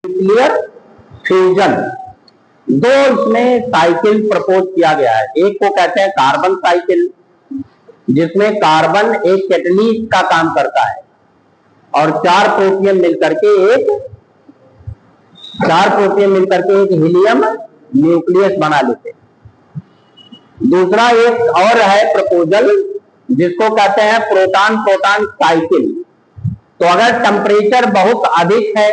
Nuclear fusion. दो इसमें cycle propose किया गया है। एक को कहते हैं कार्बन साइकिल, जिसमें कार्बन एक कैटलिस्ट का काम करता है और चार प्रोटॉन मिलकर के एक हीलियम न्यूक्लियस बना लेते हैं। दूसरा एक और है प्रपोजल, जिसको कहते हैं प्रोटॉन प्रोटॉन साइकिल। तो अगर टेम्परेचर बहुत अधिक है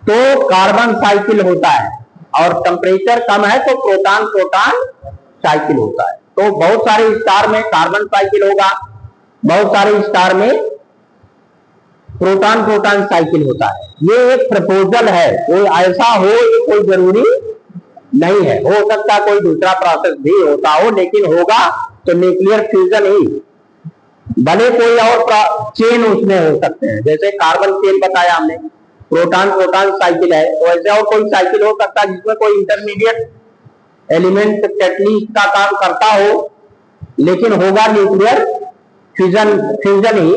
तो कार्बन साइकिल होता है और टेम्परेचर कम है तो प्रोटॉन प्रोटॉन साइकिल होता है। तो बहुत सारे स्टार में कार्बन साइकिल होगा, बहुत सारे स्टार में प्रोटॉन प्रोटॉन साइकिल होता है। ये एक प्रपोजल है, कोई ऐसा हो ये कोई जरूरी नहीं है। हो सकता कोई दूसरा प्रोसेस भी होता हो, लेकिन होगा तो न्यूक्लियर फ्यूजन ही। भले कोई और चेन उसमें हो सकते हैं, जैसे कार्बन चेन बताया हमने, प्रोटॉन प्रोटॉन साइकिल है, तो ऐसे और कोई साइकिल हो सकता है जिसमें कोई इंटरमीडिएट एलिमेंट कैटलिस्ट का काम करता हो, लेकिन होगा न्यूक्लियर फ्यूजन ही,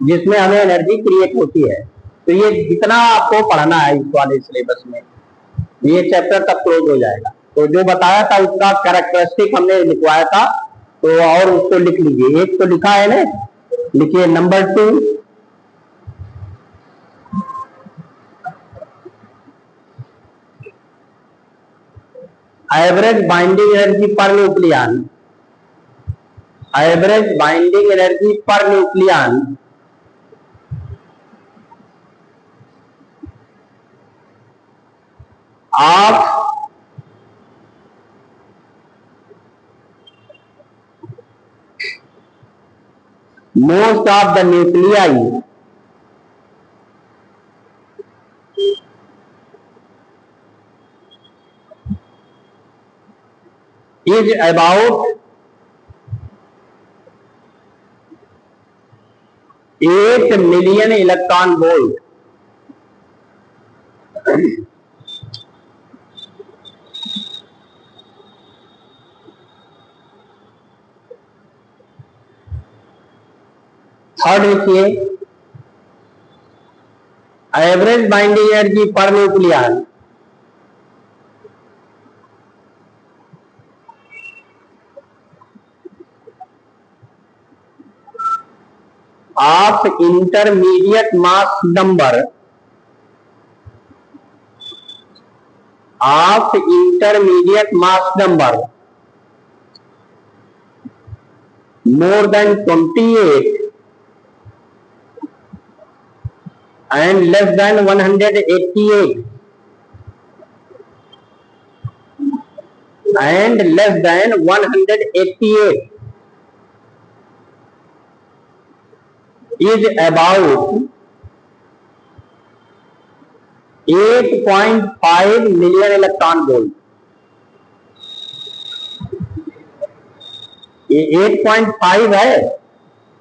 जिसमें हमें एनर्जी क्रिएट होती है। तो ये जितना आपको पढ़ना है इस वाले सिलेबस में, ये चैप्टर तक क्लोज हो जाएगा। तो जो बताया था उसका कैरेक्टरिस्टिक हमने लिखवाया था, तो और उसको लिख लीजिए। एक तो लिखा है ना, लिखिए number 2, average binding energy per nucleon. Average binding energy per nucleon of most of the nuclei is about 8 million electron volt. Third लिखिए, average binding energy per nucleon of intermediate mass number more than 28 and less than 188 and less than 188 is about 8.5 million electron volt. ये 8.5 है,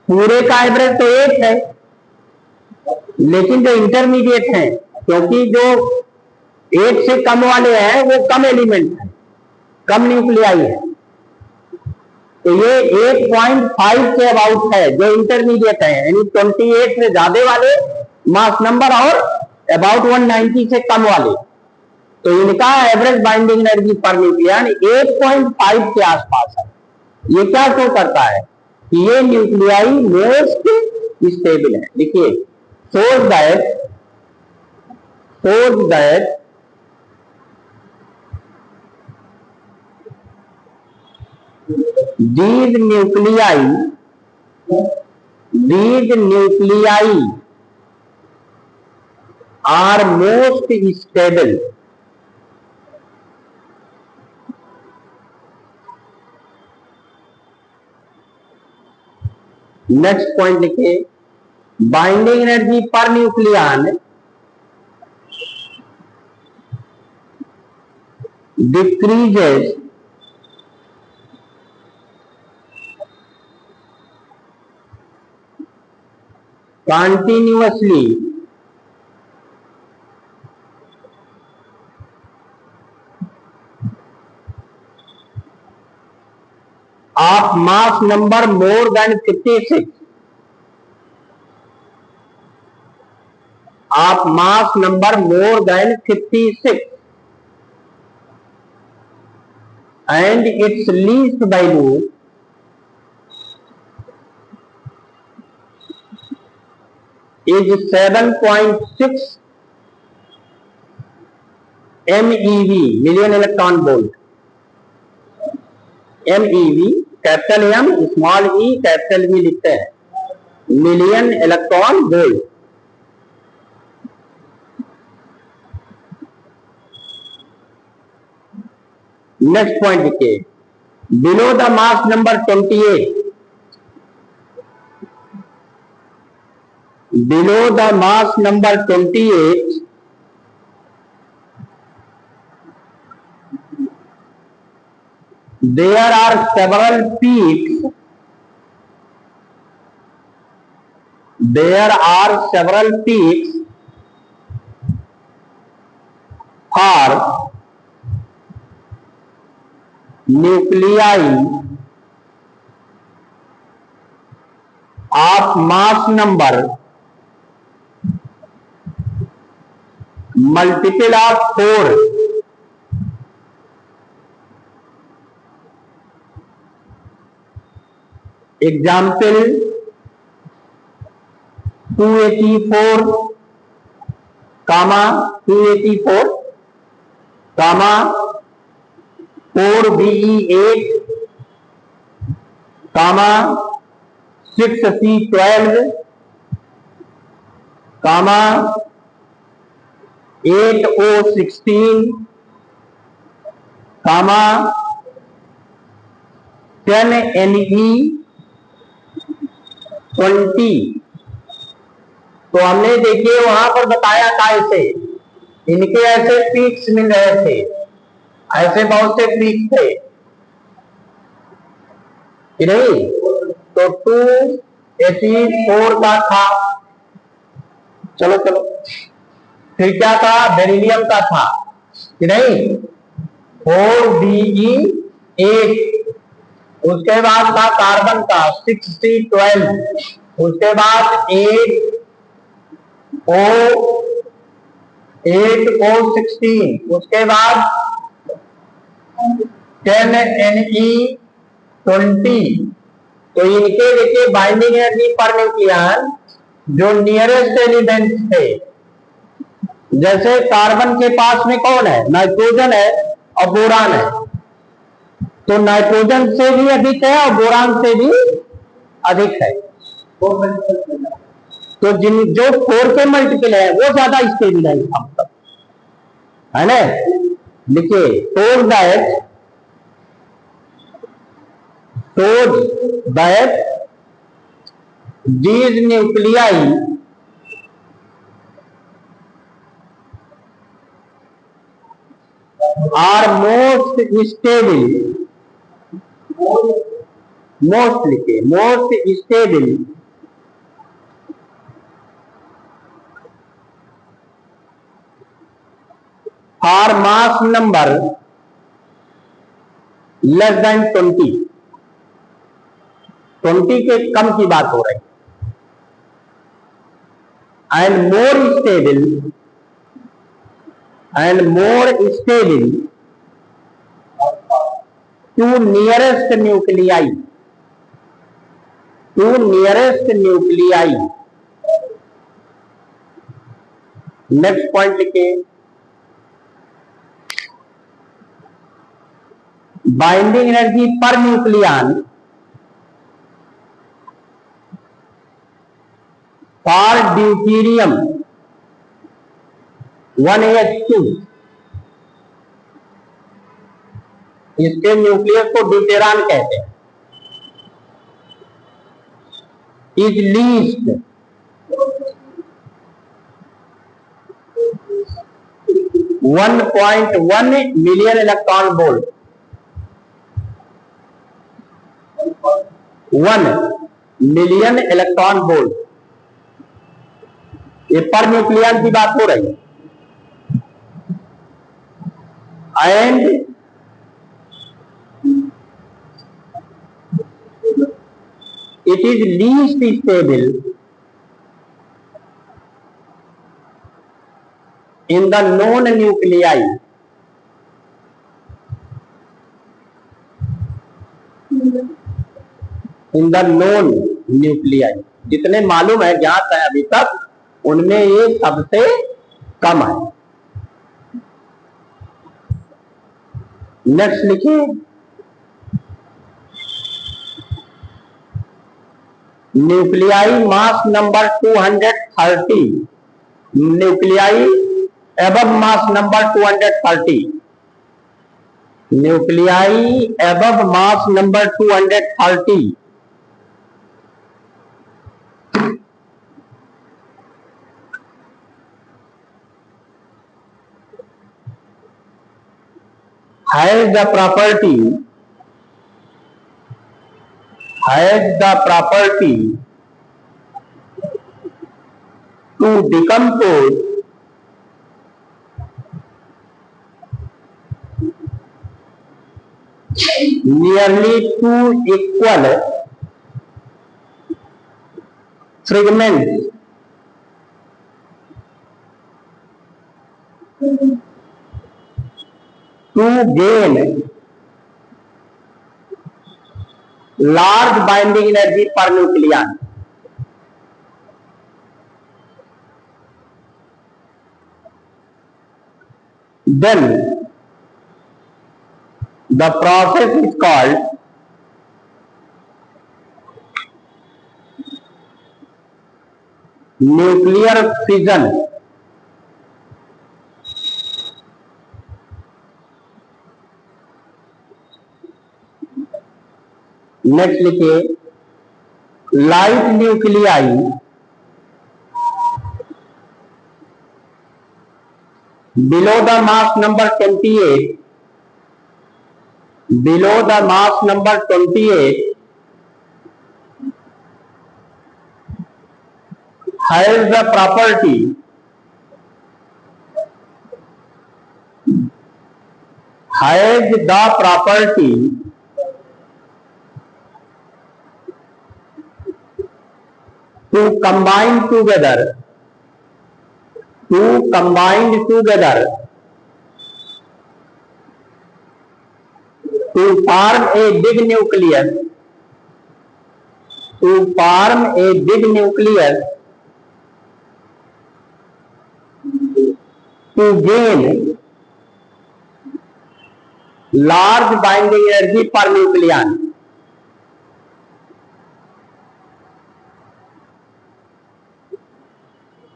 पूरे का average तो 8 है, लेकिन जो intermediate हैं, क्योंकि जो 8 से कम वाले हैं वो कम एलिमेंट है, कम न्यूक्लियाई है, तो ये 8.5 के अबाउट है जो इंटरमीडिएट है, यानी 28 से ज्यादा वाले मास नंबर और अबाउट 190 से कम वाले। तो इनका average binding energy per nucleon 8.5 के आसपास है। ये क्या शो करता है कि ये न्यूक्लियाई मोस्ट स्टेबल है। देखिए, shows that these nuclei are most stable next point लिखिए, बाइंडिंग एनर्जी पर nucleon decreases continuously of mass number more than 56 of mass number more than 56 and its least value is 7.6 MeV, million electron volt. MeV, capital M small E capital V लिखते हैं, million electron volt. Next point लिखिए, below the mass number 28, below the mass number 28 there are several peaks, there are several peaks for nuclei of mass number multiple of 4. Example 284, 284, 4Be8, 6C12, 8O16, 10Ne20। तो हमने देखिए वहां पर बताया था, ऐसे इनके ऐसे पीक्स मिल रहे थे, ऐसे बहुत से पीक्स थे कि नहीं। तो 284 का था, चलो चलो, फिर क्या था, बेरिलियम का था कि नहीं, 4Be8, उसके बाद था कार्बन का 6C12, उसके बाद 8O16, उसके बाद 10Ne20। तो इनके देखिए बाइंडिंग एनर्जी पर न्यूक्लियन जो नियरेस्ट एलिमेंट्स थे, जैसे कार्बन के पास में कौन है, नाइट्रोजन है और बोरान है, तो नाइट्रोजन से भी अधिक है और बोरान से भी अधिक है। तो जिन जो 4 के मल्टीपल है वो ज्यादा स्टेबल है, है ना। देखिए told that these nuclei are most stable, most लिखिए, most stable for mass number less than 20, 20 के कम की बात हो रही है, and more stable to nearest nuclei, next point लिखिए, बाइंडिंग एनर्जी पर न्यूक्लियन फॉर ड्यूटेरियम 1H2, इसके न्यूक्लियस को ड्यूटेरान कहते हैं, is least 1.1 million electron volt, 1 million electron volt, ये पर न्यूक्लियन की बात हो रही है। And it is least stable in the known nuclei, in the known nuclei, जितने मालूम है, ज्ञात है अभी तक, उनमें ये सबसे कम है। नेक्स्ट लिखिए, nuclei mass number 230, nuclei above mass number 230, nuclei above mass number 230 has the property to decompose nearly two equal fragments to gain large binding energy per nucleon. Then the process is called nuclear fission. Next लिखिए, light nuclei below the mass number 28, below the mass number 28 has the property to combine together to form a big nucleus, to gain large binding energy per nucleon.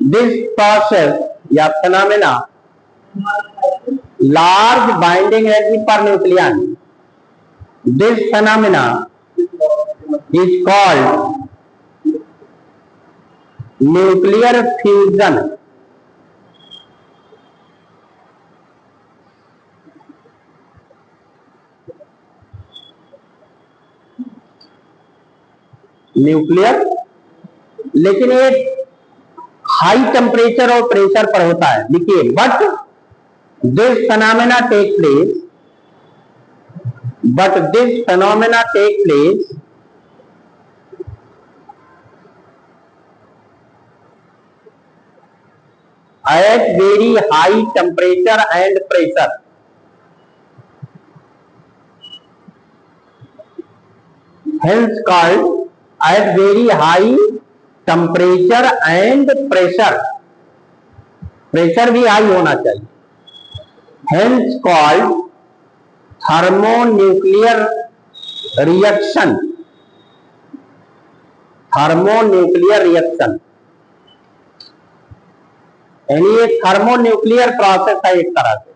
This process या phenomena, large binding energy per nucleon, this phenomena is called nuclear fusion. Nuclear, लेकिन ये high temperature और pressure पर होता है। देखिए, but this phenomena take place at very high temperature and pressure. Hence called at very high temperature and pressure. Pressure भी high होना चाहिए। Hence called thermonuclear reaction. यानी ये थर्मोन्यूक्लियर प्रोसेस है। एक तरह से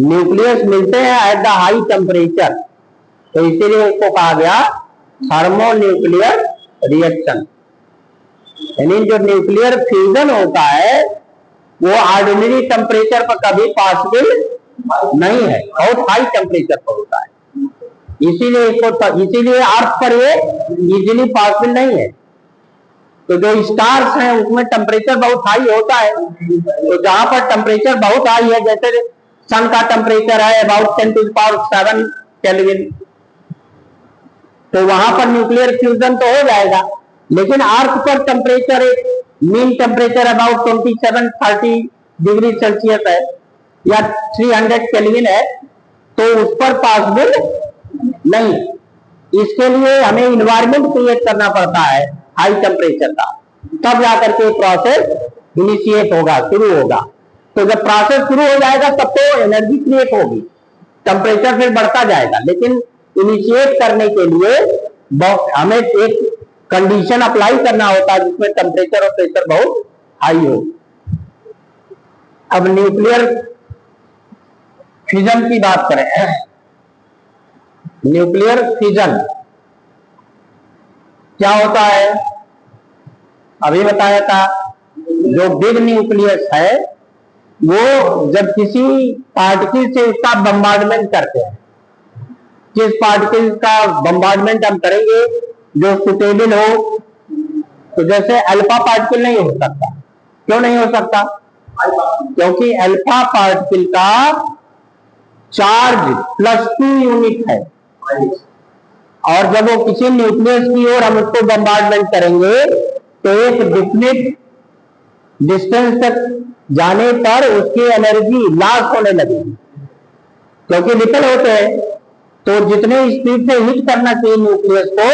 न्यूक्लियस मिलते हैं एट द हाई टेम्परेचर, तो इसीलिए इसको कहा गया थर्मोन्यूक्लियर रिएक्शन। यानी जो न्यूक्लियर फ्यूजन होता है वो ऑर्डिनरी टेम्परेचर पर कभी पॉसिबल नहीं है, बहुत हाई टेम्परेचर पर होता है। इसीलिए अर्थ पर ये इजीली पॉसिबल नहीं है। तो जो स्टार्स हैं उसमें टेम्परेचर बहुत हाई होता है, तो जहां पर टेम्परेचर बहुत हाई है, जैसे सन का टेम्परेचर है अबाउट 10⁷ केल्विन, तो वहां पर न्यूक्लियर फ्यूजन तो हो जाएगा। लेकिन अर्थ पर temperature, mean temperature about 27-30 degree Celsius है या 300 केल्विन है, तो उस पर पॉसिबल नहीं। इसके लिए हमें इन्वायरमेंट क्रिएट करना पड़ता है हाई टेम्परेचर का, तब जाकर के प्रोसेस इनिशिएट होगा, शुरू होगा। तो जब प्रोसेस शुरू हो जाएगा तब तो एनर्जी क्रिएट होगी, टेम्परेचर फिर बढ़ता जाएगा। लेकिन इनिशिएट करने के लिए हमें एक कंडीशन अप्लाई करना होता है जिसमें टेम्परेचर और प्रेशर बहुत हाई हो। अब न्यूक्लियर फ्यूजन की बात करें। न्यूक्लियर फ्यूजन क्या होता है? अभी बताया था, जो बिग न्यूक्लियस है वो जब किसी पार्टिकल से उसका बम्बार्डमेंट करते हैं, किस पार्टिकल का बम्बार्डमेंट हम करेंगे जो सुटेबल हो, तो जैसे अल्फा पार्टिकल नहीं हो सकता। क्यों नहीं हो सकता? क्योंकि अल्फा पार्टिकल का चार्ज +2 यूनिट है, और जब वो किसी न्यूक्लियस की ओर हम उसको बम्बार्डमेंट करेंगे तो एक डिफिनिट डिस्टेंस तक जाने पर उसकी एनर्जी लॉस होने लगेगी, क्योंकि रिपल होते हैं। तो जितने स्पीड से हिट करना चाहिए न्यूक्लियस को,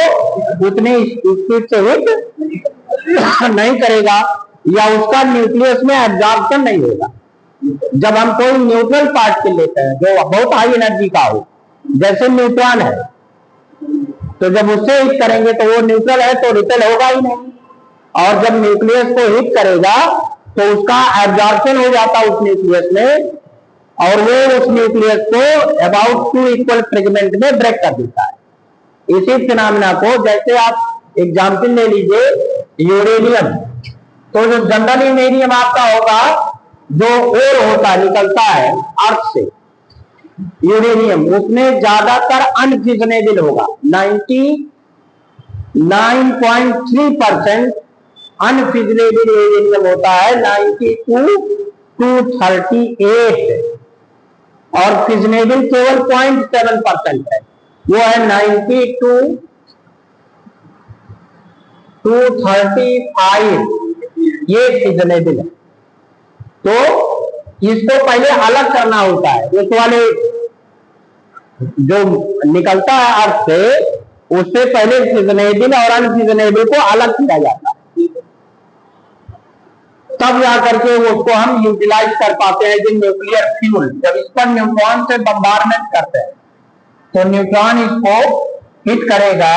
उतने स्पीड से हिट नहीं करेगा, या उसका न्यूक्लियस में एब्जॉर्प्शन नहीं होगा। जब हम कोई न्यूट्रल पार्टिकल लेते हैं जो बहुत हाई एनर्जी का हो, जैसे न्यूट्रॉन है, तो जब उससे हिट करेंगे तो वो न्यूट्रल है तो रिपेल होगा ही नहीं, और जब न्यूक्लियस को हिट करेगा तो उसका एब्जॉर्प्शन हो जाता है उस न्यूक्लियस में, और वो उस न्यूक्लियस को अबाउट 2 इक्वल फ्रेगमेंट में ब्रेक कर देता है। इसी फिनोमेना को, जैसे आप एग्जाम्पल ले लीजिए यूरेनियम, तो जो जनरल यूरेनियम आपका होगा जो ओर होता निकलता है अर्थ से, यूरेनियम उसमें ज्यादातर अनफ्यूजनेबल होगा। 99.3% अनफ्यूजनेबल यूरेनियम होता है, 92 to 38, और फ्यूजनेबल केवल 0.7% है, वो है 92 to 35, ये फ्यूजनेबल है। तो इसको पहले अलग करना होता है, इस वाले जो निकलता है अर्थ से, उससे पहले फ्यूजनेबल और अनफ्यूजनेबल को अलग किया जाता है, तब जाकर के उसको हम यूटिलाइज कर पाते हैं। जो न्यूक्लियर फ्यूल, जब इस पर न्यूट्रॉन से बम्बार्डमेंट करते हैं तो न्यूट्रॉन इसको हिट करेगा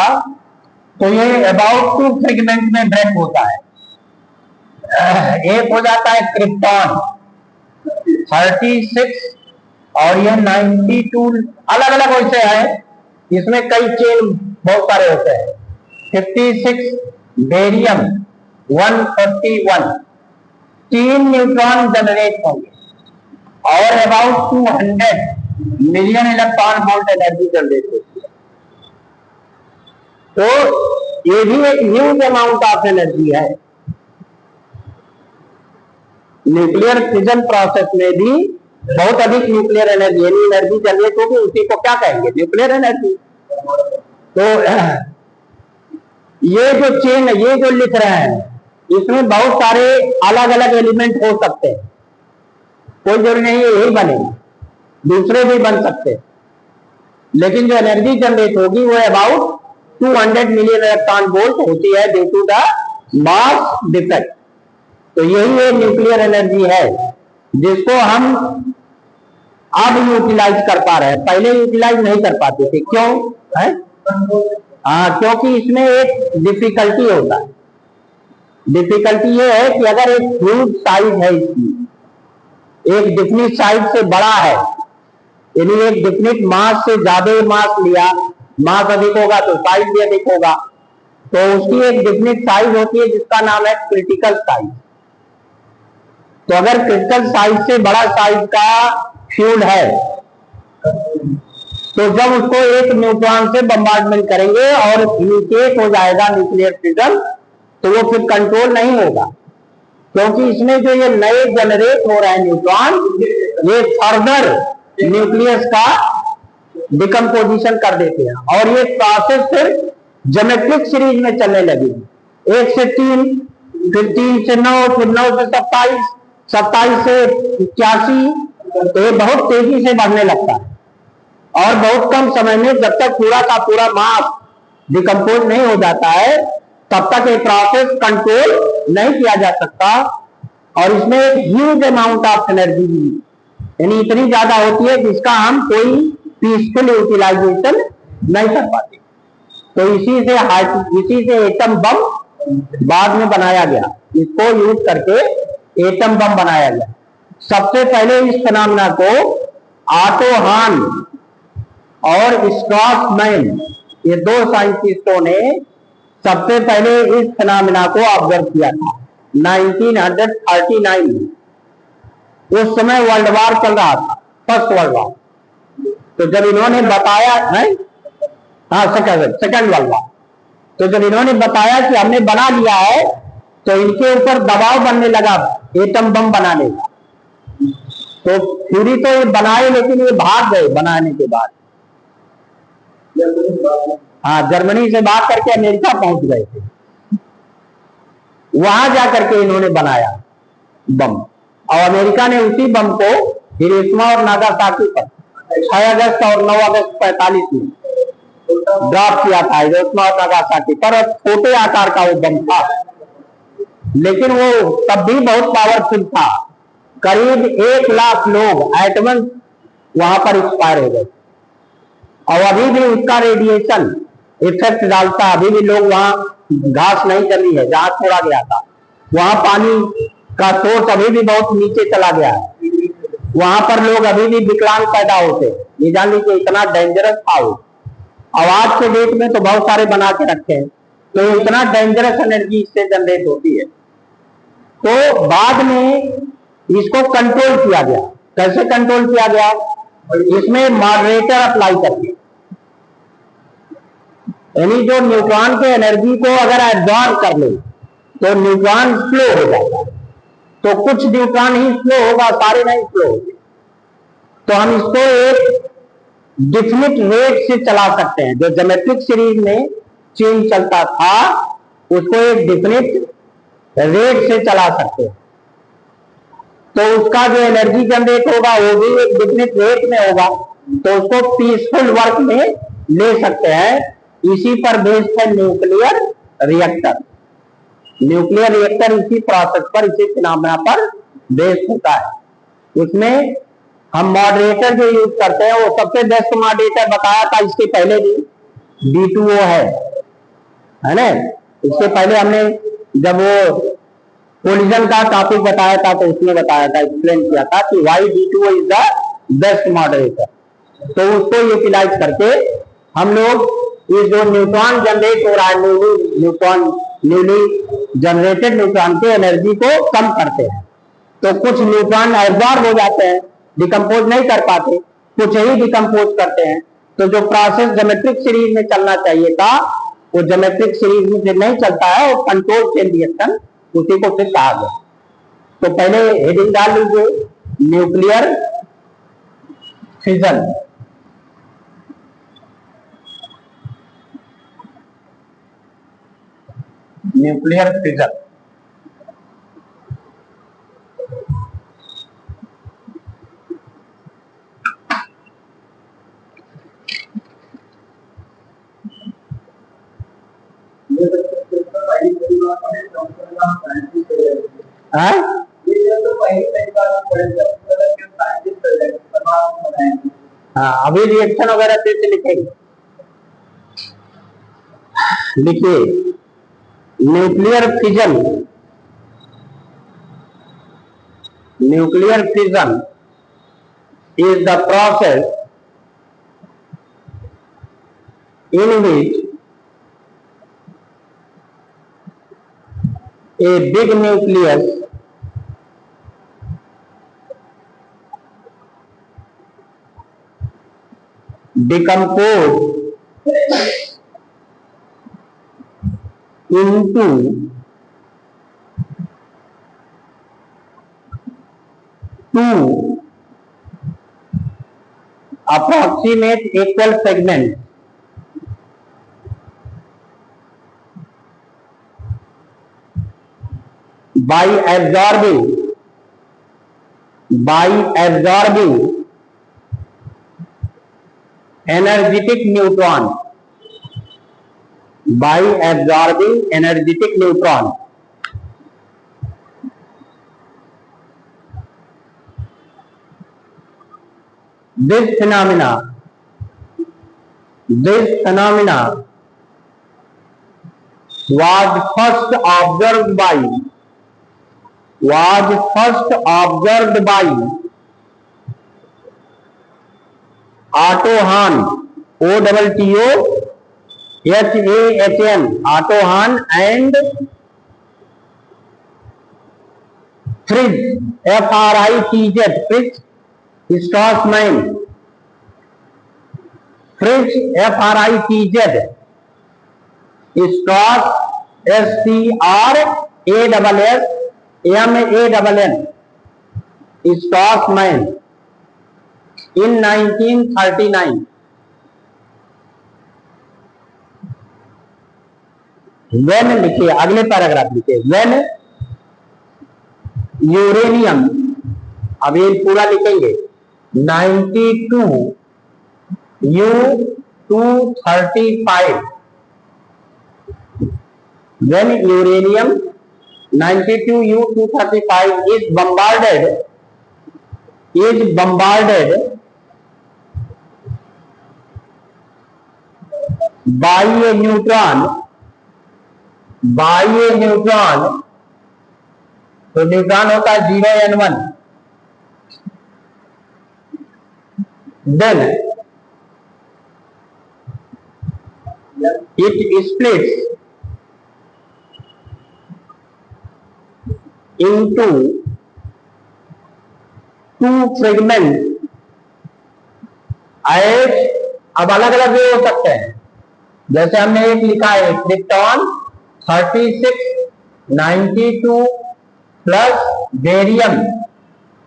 तो ये अबाउट 2 फ्रेगमेंट में ब्रेक होता है। एक हो जाता है क्रिप्टॉन 36 और ये 92, अलग अलग वैसे है, इसमें कई चेन बहुत सारे होते हैं। 56 बेरियम 141, 3 न्यूट्रॉन जनरेट होंगे और about 200 million electron volt energy generate होती है। तो ये भी एक ह्यूज अमाउंट ऑफ एनर्जी है। न्यूक्लियर फिजन प्रोसेस में भी बहुत अधिक न्यूक्लियर एनर्जी जनरेट होगी, उसी को क्या कहेंगे? Nuclear energy. तो ये जो चेन, ये जो लिख रहे हैं, इसमें बहुत सारे अलग अलग एलिमेंट हो सकते हैं, कोई जरूरी नहीं है यही बने, दूसरे भी बन सकते हैं, लेकिन जो एनर्जी जनरेट होगी वो अबाउट 200 मिलियन इलेक्ट्रॉन वोल्ट होती है due to the mass defect. तो यही एक न्यूक्लियर एनर्जी है जिसको हम अब यूटिलाइज कर पा रहे हैं, पहले यूटिलाइज नहीं कर पाते थे। क्यों है? क्योंकि इसमें एक डिफिकल्टी होता है। डिफिकल्टी ये है कि अगर एक ह्यूज साइज है, इसकी एक डिफिनिट साइज से बड़ा है, यानी एक डिफिनिट मास से ज्यादा मास लिया, मास अधिक होगा तो साइज भी अधिक होगा, तो उसकी एक डिफिनिट साइज होती है जिसका नाम है क्रिटिकल साइज। तो अगर क्रिटिकल साइज से बड़ा साइज का फ्यूल है तो जब उसको एक न्यूट्रॉन से बम्बार्डमेंट करेंगे और इनिशिएट हो जाएगा न्यूक्लियर फिजन, तो वो फिर कंट्रोल नहीं होगा, क्योंकि इसमें जो ये नए जनरेट हो रहे हैं न्यूट्रॉन, ये फर्दर न्यूक्लियस का डिकम्पोजिशन कर देते हैं, और ये प्रोसेस फिर ज्योमेट्रिक सीरीज में चलने लगेगी। 1 से 3, फिर 3 से 9, फिर 9 से 27, 27 से 81, तो ये बहुत तेजी से बढ़ने लगता है और बहुत कम समय में जब तक पूरा का पूरा मास डिकम्पोज नहीं हो जाता है तब तक ये प्रोसेस कंट्रोल नहीं किया जा सकता। और इसमें एक ह्यूज अमाउंट ऑफ एनर्जी यानी इतनी ज्यादा होती है जिसका हम कोई पीसफुल यूटिलाइजेशन नहीं कर पाते। तो इसी से एटम बम बाद में बनाया गया, इसको यूज करके एटम बम बनाया गया। सबसे पहले इस फिनोमेना को ऑटो हान और स्ट्रॉसमैन, ये दो साइंटिस्टों ने सबसे पहले इस फिनोमेना को ऑब्जर्व किया था 1939 में। उस समय वर्ल्ड वार चल रहा था, फर्स्ट वर्ल्ड वार। तो जब इन्होंने बताया है, हाँ सेकंड वर्ल्ड वार, तो जब इन्होंने बताया कि हमने बना लिया है तो इनके ऊपर दबाव बनने लगा एटम बम बनाने का। तो थ्योरी तो ये बनाए लेकिन ये भाग गए बनाने के बाद। हाँ, जर्मनी से भाग करके अमेरिका पहुंच गए थे, वहां जाकर के इन्होंने बनाया बम। और अमेरिका ने उसी बम को हिरोशिमा और नागासाकी पर 6 अगस्त और 9 अगस्त 45 में ड्रॉप किया था, हिरोशिमा और नागासाकी पर। छोटे आकार का वो बम था लेकिन वो तब भी बहुत पावरफुल था। करीब 1 लाख लोग एट वंस वहां पर एक्सपायर हो गए और अभी भी उसका रेडिएशन इफेक्ट डालता। अभी भी लोग वहां घास नहीं जमी है जहां छोड़ा गया था, वहां पानी का सोर्स अभी भी बहुत नीचे चला गया है, वहां पर लोग अभी भी विकलांग पैदा होते। ये जान लीजिए इतना डेंजरस था वो। और आज के डेट में तो बहुत सारे बना के रखे हैं, तो इतना डेंजरस एनर्जी इससे जनरेट होती है। तो बाद में इसको कंट्रोल किया गया। कैसे कंट्रोल किया गया? इसमें मॉडरेटर अप्लाई करके, यानी जो न्यूट्रॉन के एनर्जी को अगर एब्जॉर्ब कर ले तो न्यूट्रॉन स्लो हो जाता है। तो कुछ न्यूट्रॉन ही स्लो होगा, सारे नहीं स्लो होंगे। तो हम इसको एक डिफिनिट रेट से चला सकते हैं। जो ज्योमेट्रिक सीरीज में चेंज चलता था उसको एक डिफिनिट रेट से चला सकते हैं। तो उसका जो एनर्जी जनरेट होगा वो भी एक डिफिनिट रेट में होगा, तो उसको पीसफुल वर्क में ले सकते हैं। इसी पर बेस्ड है न्यूक्लियर रिएक्टर। न्यूक्लियर रिएक्टर इसी प्रोसेस पर, इसी फिनोमेना पर बेस्ड होता है। उसमें हम मॉडरेटर जो यूज करते हैं वो सबसे बेस्ट मॉडरेटर बताया था इसके पहले भी D2O है ना। इससे पहले हमने जब वो कोलिजन का टॉपिक बताया था तो उसमें बताया था, एक्सप्लेन किया था कि why D2O is the best moderator. तो उसको यूटिलाइज करके हम लोग ये जो न्यूट्रॉन जनरेट हो रहा है, न्यूली जनरेटेड न्यूट्रॉन के एनर्जी को कम करते हैं। तो कुछ न्यूट्रॉन एब्जॉर्ब हो जाते हैं, डिकम्पोज नहीं कर पाते, कुछ ही डिकम्पोज करते हैं। तो जो प्रोसेस ज्योमेट्रिक सीरीज में चलना चाहिए था वो ज्योमेट्रिक सीरीज में फिर नहीं चलता है, वो कंट्रोल चेन रिएक्शन उसी को फिर कहा गया। तो पहले हेडिंग डाल लीजिए, न्यूक्लियर फिजन। न्यूक्लियर फिजन हाँ, अभी रिएक्शन वगैरह से लिखेंगे। लिखिए, nuclear fission, nuclear fission is the process in which a big nucleus decomposes into two approximate equal segments by absorbing by absorbing energetic neutron, by absorbing energetic neutron. This phenomena was first observed by Otto Hahn, OTTOHAHN, Otto Hahn, and Fritz, Fritz Strassmann, Fritz Strass, STRASSMANN, Strassmann, in 1939. When लिखिए, अगले paragraph लिखिए, when uranium, अब ये पूरा लिखेंगे, 92U235, when uranium 92U235 is bombarded by a neutron, तो neutron होता है 0n1, then it splits into two fragments as, अब अलग अलग वे हो सकते हैं, जैसे हमने एक लिखा है krypton 3692 plus barium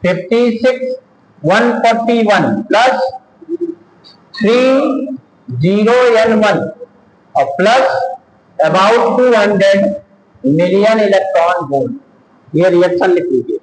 56141 plus 30n1 और plus about 200 million electron volt. ये रिएक्शन लिख लीजिए।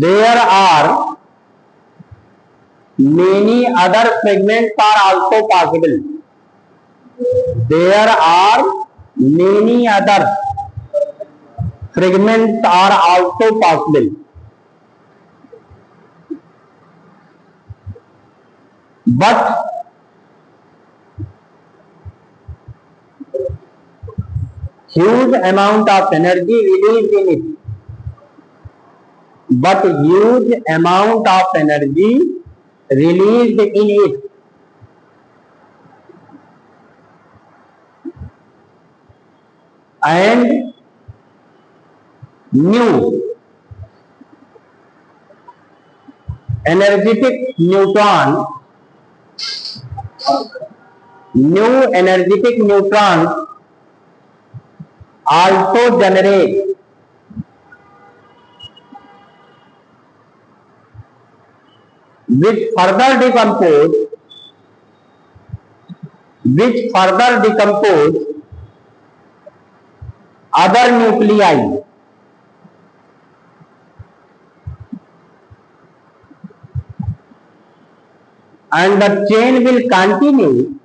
There are many other fragments are also possible. There are many other fragments are also possible. But huge amount of energy released in it. But huge amount of energy released in it. And new energetic neutron also generate which further decompose other nuclei and the chain will continue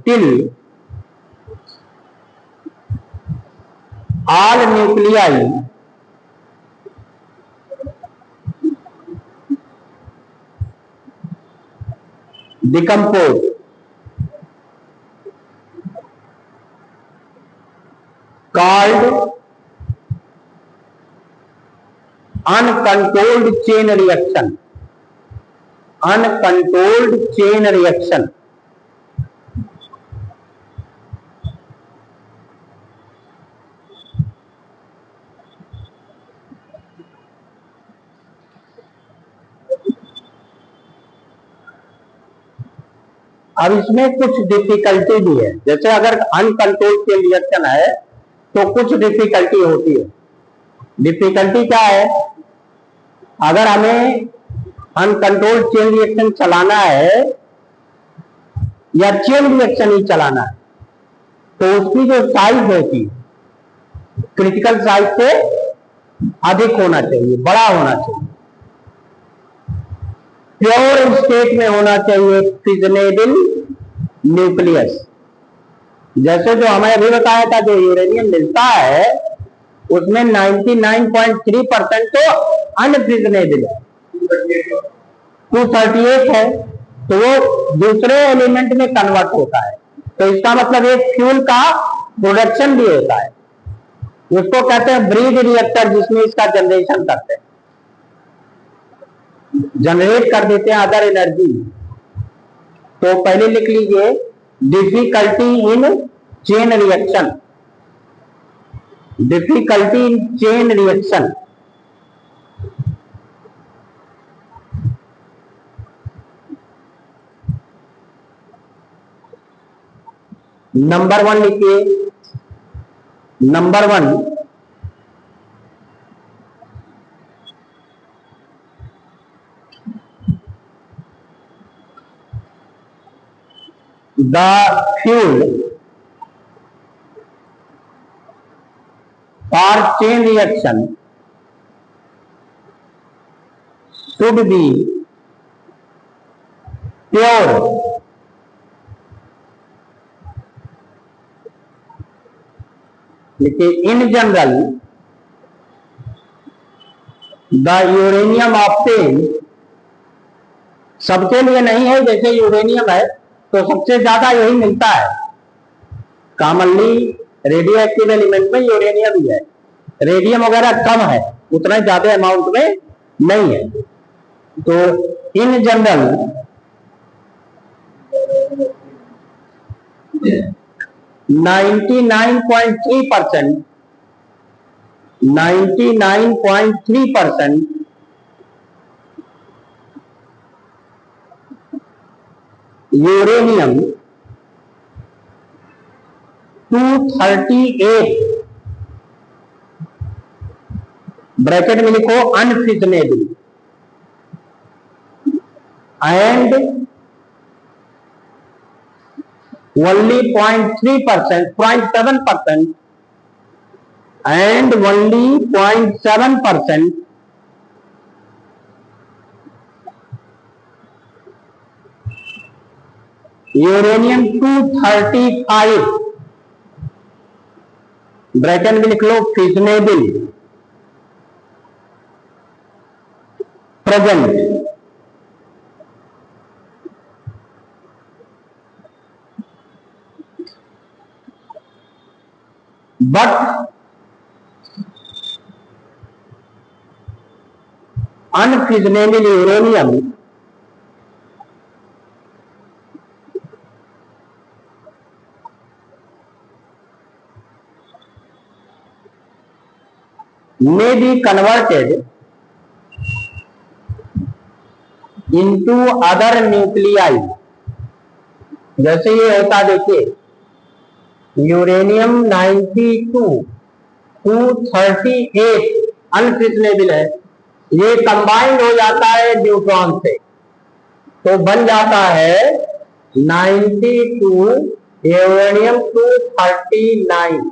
till all nuclei decompose, called uncontrolled chain reaction, uncontrolled chain reaction. अब इसमें कुछ difficulty भी है, जैसे अगर uncontrolled chain reaction है तो कुछ डिफिकल्टी होती है। डिफिकल्टी क्या है? अगर हमें अनकंट्रोल्ड चेन रिएक्शन चलाना है या चेन रिएक्शन ही चलाना है तो उसकी जो साइज होती है क्रिटिकल साइज से अधिक होना चाहिए, बड़ा होना चाहिए, प्योर स्टेट में होना चाहिए फिजनेबल न्यूक्लियस। जैसे जो हमें अभी बताया था, जो यूरेनियम मिलता है उसमें 99.3% तो अनफिजनेबल है, 238 है, तो वो दूसरे एलिमेंट में कन्वर्ट होता है। तो इसका मतलब एक फ्यूल का प्रोडक्शन भी होता है, उसको कहते हैं ब्रीड रिएक्टर, जिसमें इसका जनरेशन करते हैं, जनरेट कर देते हैं अदर एनर्जी। तो पहले लिख लीजिए difficulty in chain reaction, difficulty in chain reaction. Number 1 लिखिए, number 1 the fuel for chain reaction should be pure, लेकिन in general the uranium obtain, सबके लिए नहीं है, जैसे यूरेनियम है तो सबसे ज्यादा यही मिलता है, कॉमनली रेडियो एक्टिव एलिमेंट में यूरेनियम ही है, रेडियम वगैरह कम है, उतना ज्यादा अमाउंट में नहीं है। तो इन जनरल 99.3% यूरेनियम 238 ब्रैकेट में लिखो unfissionable and only 0.7% and only 0.7% uranium 235 bracket में लिख लो fissionable present. But unfissionable uranium may be converted into other nuclei। जैसे ये होता, देखिए यूरेनियम 238 अनफिजनेबल है, ये कंबाइंड हो जाता है न्यूट्रॉन से, तो बन जाता है 92 यूरेनियम 239।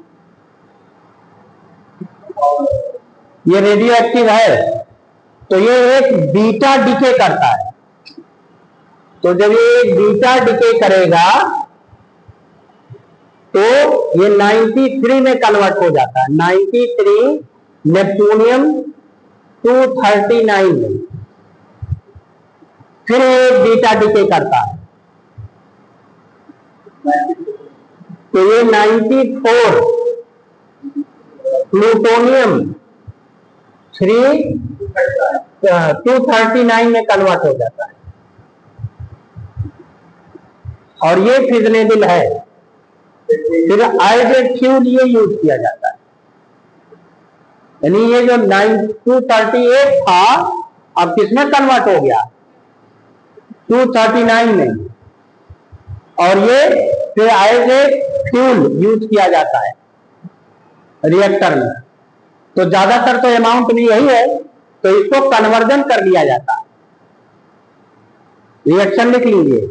ये रेडियो एक्टिव है, तो ये एक बीटा डिके करता है, तो जब ये बीटा डिके करेगा तो ये 93 में कन्वर्ट हो जाता है, 93 नेप्टूनियम 239 में, फिर ये बीटा डिके करता है, तो ये 94 प्लूटोनियम 3 239 में कन्वर्ट हो जाता है और ये फिजनेबल है, फिर एज ए फ्यूल ये यूज किया जाता है। यानी ये जो 238 था अब किसमें कन्वर्ट हो गया, 239 में, और ये फिर एज ए फ्यूल यूज किया जाता है रिएक्टर में। तो ज्यादातर तो अमाउंट में यही है, तो इसको कन्वर्जन कर लिया जाता है। रिएक्शन लिख लीजिए,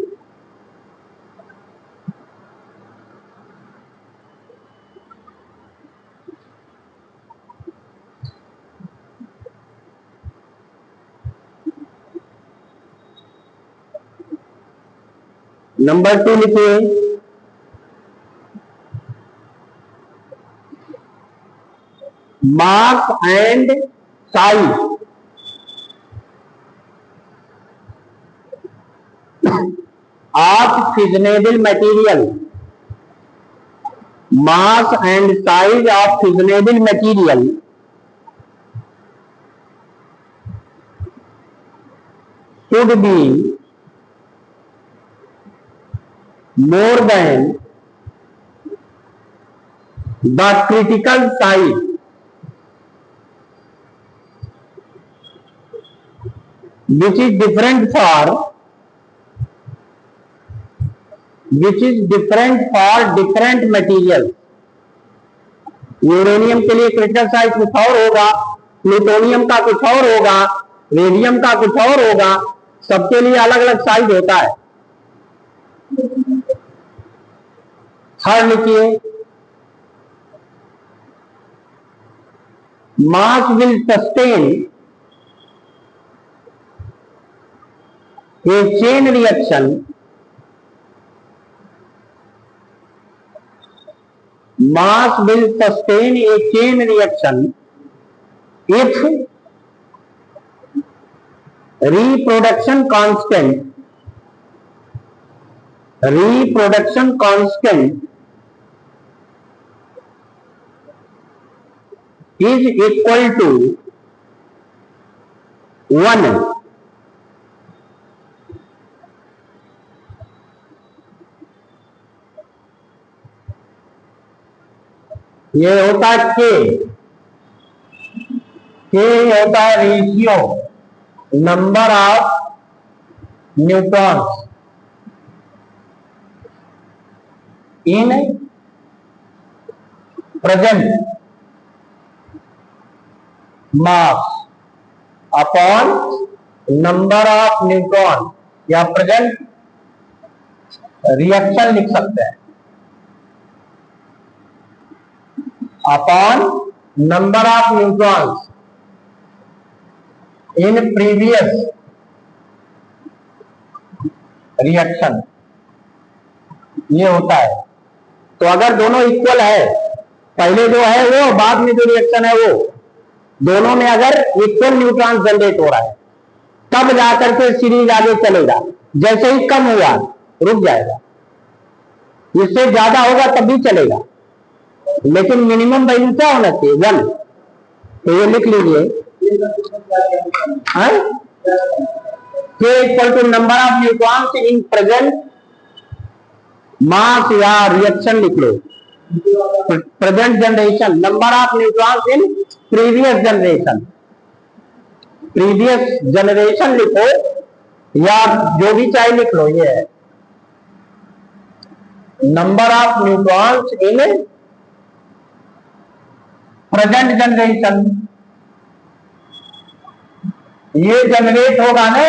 नंबर 2 लिखिए, mass and size of फिजनेबल material, mass and size of fissionable material should be more than the critical size which is different for different materials। Uranium के लिए क्रिटिकल साइज कुछ और होगा, प्लूटोनियम का कुछ और होगा, रेडियम का कुछ और होगा, सबके लिए अलग अलग साइज होता है। थर्ड लिखिए, mass will sustain A chain reaction mass will sustain a chain reaction if reproduction constant is equal to 1। ये होता है के होता है ratio number of neutrons in present mass upon number of neutron, या प्रेजेंट रिएक्शन लिख सकते हैं upon number of neutrons in previous reaction, ये होता है। तो अगर दोनों इक्वल है, पहले जो है वो, बाद में जो रिएक्शन है वो, दोनों में अगर इक्वल न्यूट्रॉन जनरेट हो रहा है, तब जाकर के सीरीज आगे चलेगा। जैसे ही कम हुआ रुक जाएगा, इससे ज्यादा होगा तब भी चलेगा, लेकिन मिनिमम वैल्यू क्या होना चाहिए, 1। तो ये लिख लीजिए, K equal to number of neutrons in present mass, या रिएक्शन लिख लो, present generation, number of neutrons in previous generation लिखो, या जो भी चाहे लिख लो। ये है number of neutrons in present generation, ये जनरेट होगा ना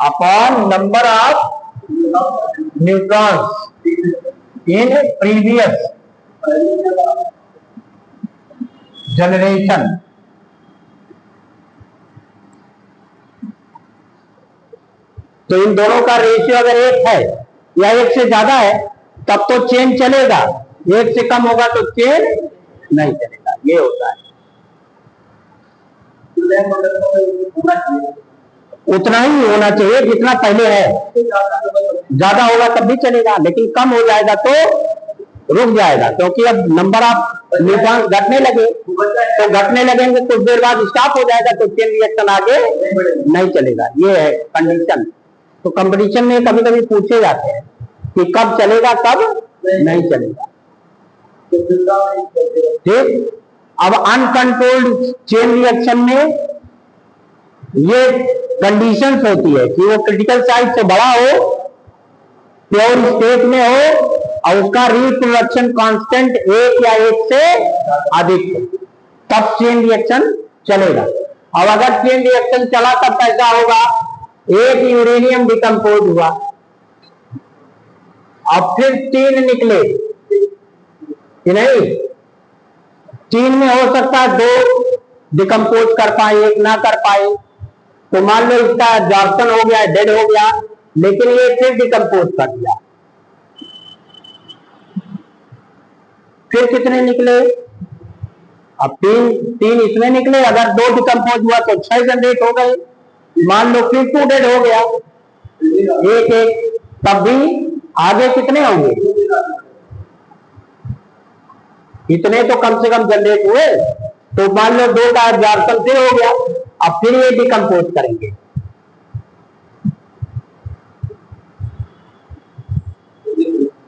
upon number of neutrons in previous generation. तो इन दोनों का रेशियो अगर 1 है या 1 से ज्यादा है तब तो चेन चलेगा, 1 से कम होगा तो चेन नहीं चलेगा। ये होता है। उतना ही होना चाहिए जितना पहले है। ज्यादा होगा तब भी चलेगा, लेकिन कम हो जाएगा तो रुक जाएगा, क्योंकि अब नंबर ऑफ न्यूट्रॉन घटने लगे, तो घटने लगेंगे कुछ देर बाद स्टॉप हो जाएगा, तो चेन रिएक्शन आगे नहीं चलेगा। ये है कंडीशन। तो कंपटीशन में कभी कभी पूछे जाते हैं कि कब चलेगा कब नहीं चलेगा। ठीक। अब अनकंट्रोल्ड चेन रिएक्शन में ये कंडीशंस होती है कि वो क्रिटिकल साइज से बड़ा हो, प्योर स्टेट में हो, और उसका रिप्रोडक्शन कांस्टेंट 1 या 1 से अधिक हो, तब चेन रिएक्शन चलेगा। अब अगर चेन रिएक्शन चला तब कैसा होगा? एक यूरेनियम डिकम्पोज हुआ, अब फिर 3 निकले कि नहीं? 3 में हो सकता है 2 डिकम्पोज कर पाए, 1 ना कर पाए, तो मान लो इसका एब्जॉर्प्शन हो गया, डेड हो गया, लेकिन ये फिर डिकम्पोज कर दिया। फिर कितने निकले? अब 3 इसमें निकले, अगर 2 डिकम्पोज हुआ तो 6 जनरेट हो गए। मान लो फिर 2 डेड हो गया, 1, तब भी आगे कितने होंगे? इतने तो कम से कम जनरेट हुए। तो मान लो 2 का एब्जॉर्प्शन फिर हो गया, अब फिर ये डिकम्पोज करेंगे।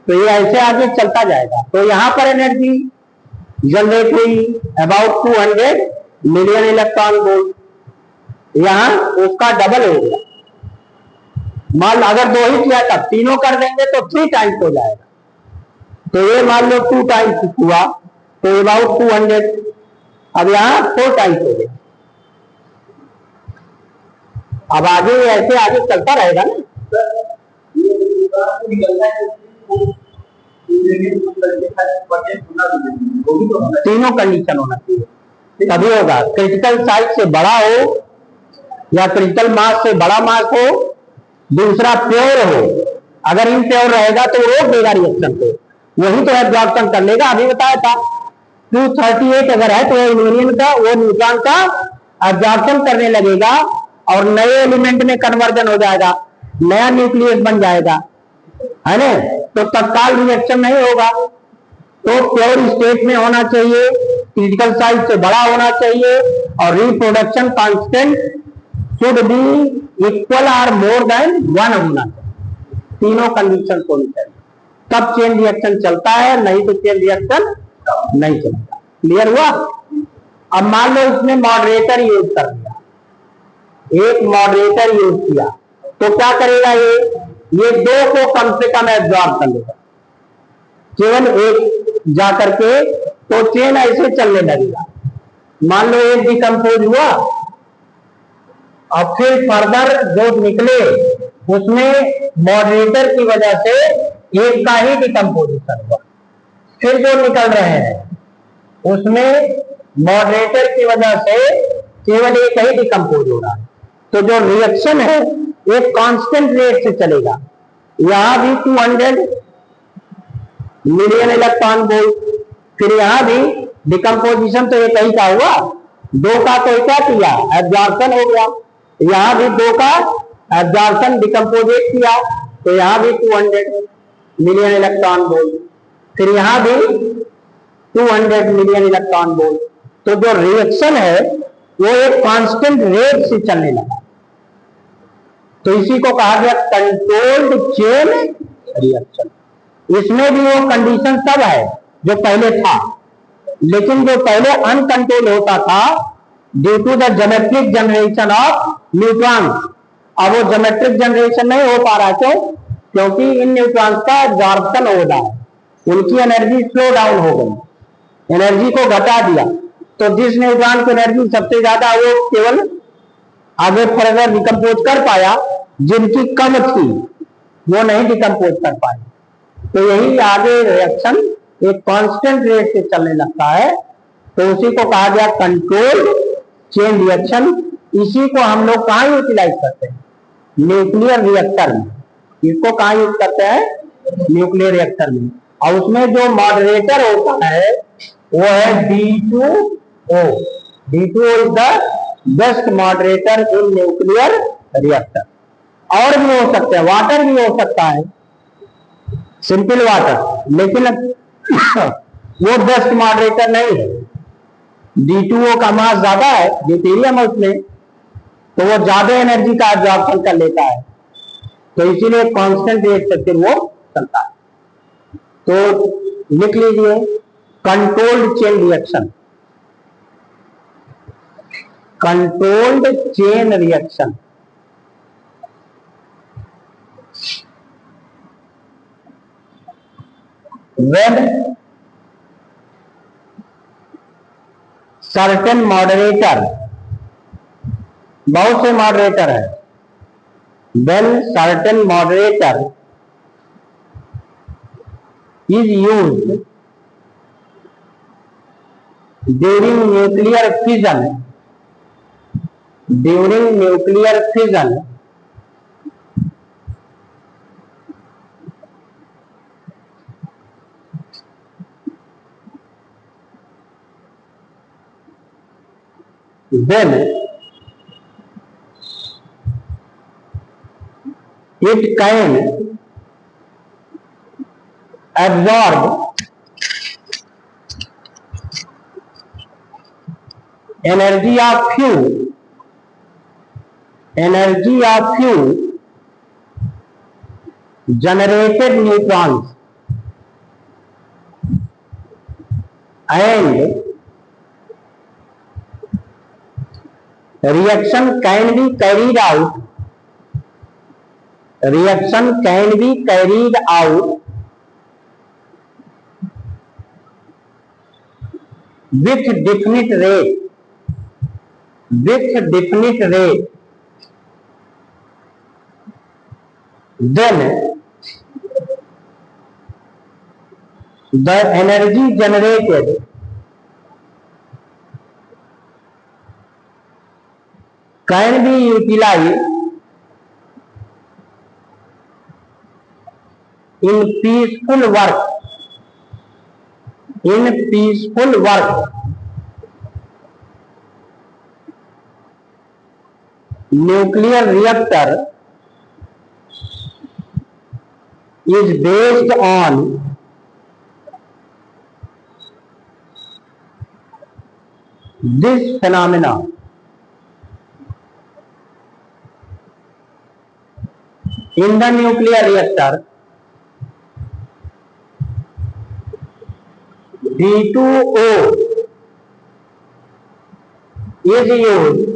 तो ये ऐसे आगे चलता जाएगा। तो यहां पर एनर्जी जनरेट हुई अबाउट 200 मिलियन इलेक्ट्रॉन वोल्ट, यहां उसका डबल हो गया। मान लो अगर 2 ही किया तब तीनों कर देंगे तो 3 टाइम्स हो जाएगा। तो ये मान लो 2 टाइम्स हुआ, तो अबाउट 200, अब यहां 4 टाइम्स हो गया। अब आगे ऐसे आगे चलता रहेगा ना। तीनों कंडीशन होना चाहिए तभी होगा। क्रिटिकल साइज से बड़ा हो या क्रिटिकल मास से बड़ा मास हो, दूसरा प्योर हो। अगर इम्प्योर रहेगा तो रोक देगा रिएक्शन को, वही तो एब्जॉर्प्शन कर लेगा। अभी बताया था 238 अगर है तो यूरेनियम का वो न्यूट्रॉन का एब्जॉर्प्शन करने लगेगा और नए एलिमेंट में कन्वर्जन हो जाएगा, नया न्यूक्लियस बन जाएगा, है ना? तो तत्काल रिएक्शन नहीं होगा। तो प्योर स्टेट में होना चाहिए, क्रिटिकल साइज से बड़ा होना चाहिए, और reproduction constant should be equal और मोर देन 1 होना चाहिए। तीनों कंडीशन होनी चाहिए, तब चेन रिएक्शन चलता है, नहीं तो चेन रिएक्शन नहीं चलता। क्लियर हुआ? अब मान लो इसने मॉडरेटर यूज कर दिया, एक मॉडरेटर यूज किया, तो क्या करेगा? ये 2 को कम से कम एब्जॉर्ब कर लेगा, केवल 1 जाकर के, तो चेन ऐसे चलने लगेगा। मान लो 1 डिकम्पोज हुआ, और फिर फर्दर जो निकले उसमें मॉडरेटर की वजह से 1 का ही डिकम्पोजिशन हुआ। फिर जो निकल रहे हैं उसमें मॉडरेटर की वजह से केवल 1 ही डिकम्पोज हो रहा है। तो जो रिएक्शन है एक कांस्टेंट रेट से चलेगा। यहां भी 200 मिलियन इलेक्ट्रॉन वोल्ट, फिर यहां भी डिकम्पोजिशन तो 1 ही का हुआ, 2 का तो क्या किया? एब्जॉर्प्शन हो गया। यहां भी 2 का एब्जॉर्प्शन डिकम्पोजिट किया, तो यहां भी 200 मिलियन इलेक्ट्रॉन वोल्ट, फिर यहां भी 200 मिलियन इलेक्ट्रॉन वोल्ट। तो जो रिएक्शन है वो एक कांस्टेंट रेट से चलने लगा। तो इसी को कहा गया कंट्रोल्ड चेन रिएक्शन। इसमें भी वो कंडीशन सब है जो पहले था, लेकिन जो पहले अनकंट्रोल होता था due to the geometric generation of neutrons, अब वो ज्योमेट्रिक जनरेशन नहीं हो पा रहा। क्योंकि इन न्यूट्रॉन्स का एब्जॉर्प्शन हो रहा है, उनकी एनर्जी स्लो डाउन हो गई, एनर्जी को घटा दिया। तो जिस न्यूट्रॉन की एनर्जी सबसे ज्यादा वो केवल आगे फर्दर डिकम्पोज कर पाया, जिनकी कम थी वो नहीं डिकम्पोज कर पाए। तो यही आगे रिएक्शन एक कांस्टेंट रेट से चलने लगता है, तो उसी को कहा गया कंट्रोल्ड चेन रिएक्शन। इसी को हम लोग कहाँ यूटिलाइज करते हैं? न्यूक्लियर रिएक्टर में। इसको कहाँ यूज करते हैं? न्यूक्लियर रिएक्टर में। और उसमें जो मॉडरेटर होता है वो है D2O। D2O is the best moderator in nuclear reactor. और भी हो सकते हैं, वाटर भी हो सकता है, सिंपल वाटर, लेकिन वो बेस्ट मॉडरेटर नहीं है। D2O का मास ज्यादा है, ड्यूटेरियम है उसमें, तो वो ज्यादा एनर्जी का एब्जॉर्प्शन कर लेता है, तो इसीलिए कांस्टेंट रेट से फिर वो चलता है। तो लिख लीजिए controlled chain reaction, controlled chain reaction when certain moderator, बहुत से मॉडरेटर है, when certain moderator is used during nuclear fission, during nuclear fission then it can absorb energy of few generated neutrons and reaction can be carried out with definite rate, then the energy generated can be utilized in peaceful work, nuclear reactor is based on this phenomena. In the nuclear reactor, D2O is used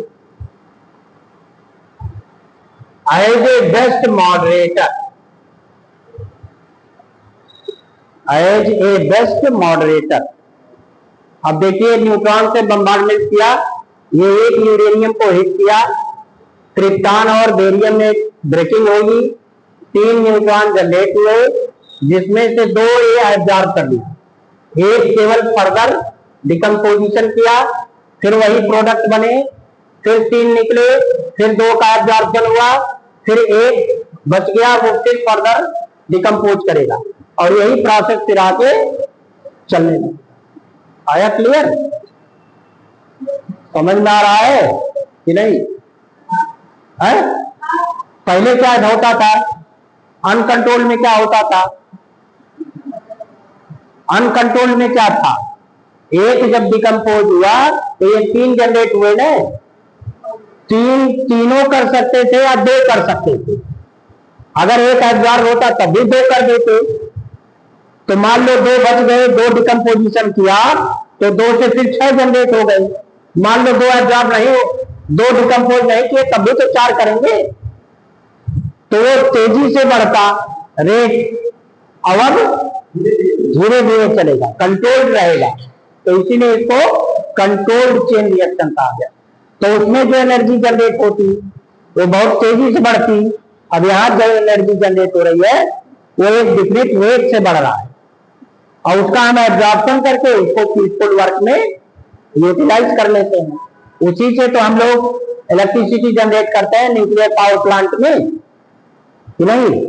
as a best moderator, अब देखिए neutron से bombardment किया, ये एक uranium को hit किया, krypton और barium में ब्रेकिंग होगी, 3 न्यूट्रॉन जनरेट हुए, जिसमें से 2 ये एब्जॉर्ब कर लिया, एक केवल फर्दर डिकम्पोजिशन किया, फिर वही प्रोडक्ट बने, फिर 3 निकले, फिर 2 का एब्जॉर्प्शन हुआ, फिर एक बच गया, वो फिर फर्दर डिकम्पोज करेगा, और यही प्रोसेस फिर आके चलने लगा। आया क्लियर? समझ में आ रहा है कि नहीं है? पहले क्या होता था, अनकंट्रोल में क्या होता था, अनकंट्रोल में क्या था, एक जब डिकम्पोज हुआ तो ये 3 जनरेट हुए ना, तीनों कर सकते थे या 2 कर सकते थे, अगर एक एब्जॉर्ब होता तब भी 2 कर देते, तो मान लो 2 बच गए, 2 डिकम्पोजिशन किया तो 2 से फिर 6 जनरेट हो गए, मान लो 2 एब्जॉर्ब नहीं हो, 2 डिकम्पोज नहीं किए, तब भी तो 4 करेंगे, तो वो तेजी से बढ़ता रेट अब धीरे धीरे चलेगा, कंट्रोल्ड रहेगा, तो इसीलिए इसको कंट्रोल्ड चेन रिएक्शन कहा गया। तो उसमें जो एनर्जी जनरेट होती वो बहुत तेजी से बढ़ती, अब यहाँ जो एनर्जी जनरेट हो रही है वो एक डिफरेंट रेट से बढ़ रहा है, और उसका हम एब्जॉर्प्शन करके उसको पीसफुल वर्क में यूटिलाइज कर लेते हैं। उसी से तो हम लोग इलेक्ट्रिसिटी जनरेट करते हैं न्यूक्लियर पावर प्लांट में, कि नहीं?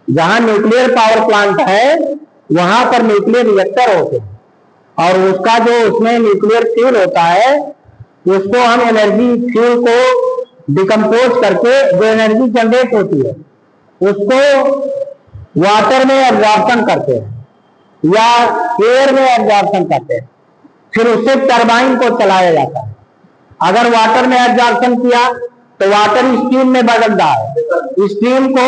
जहां न्यूक्लियर पावर प्लांट है वहां पर न्यूक्लियर रिएक्टर होते हैं, और उसका जो उसमें न्यूक्लियर फ्यूल होता है उसको हम एनर्जी फ्यूल को डिकम्पोज करके जो एनर्जी जनरेट होती है उसको वाटर में एब्जॉर्प्शन करते हैं या एयर में एब्जॉर्प्शन करते हैं, फिर उससे टरबाइन को चलाया जाता है। अगर वाटर में एब्जॉर्प्शन किया तो वाटर स्टीम में बदल रहा है, स्टीम को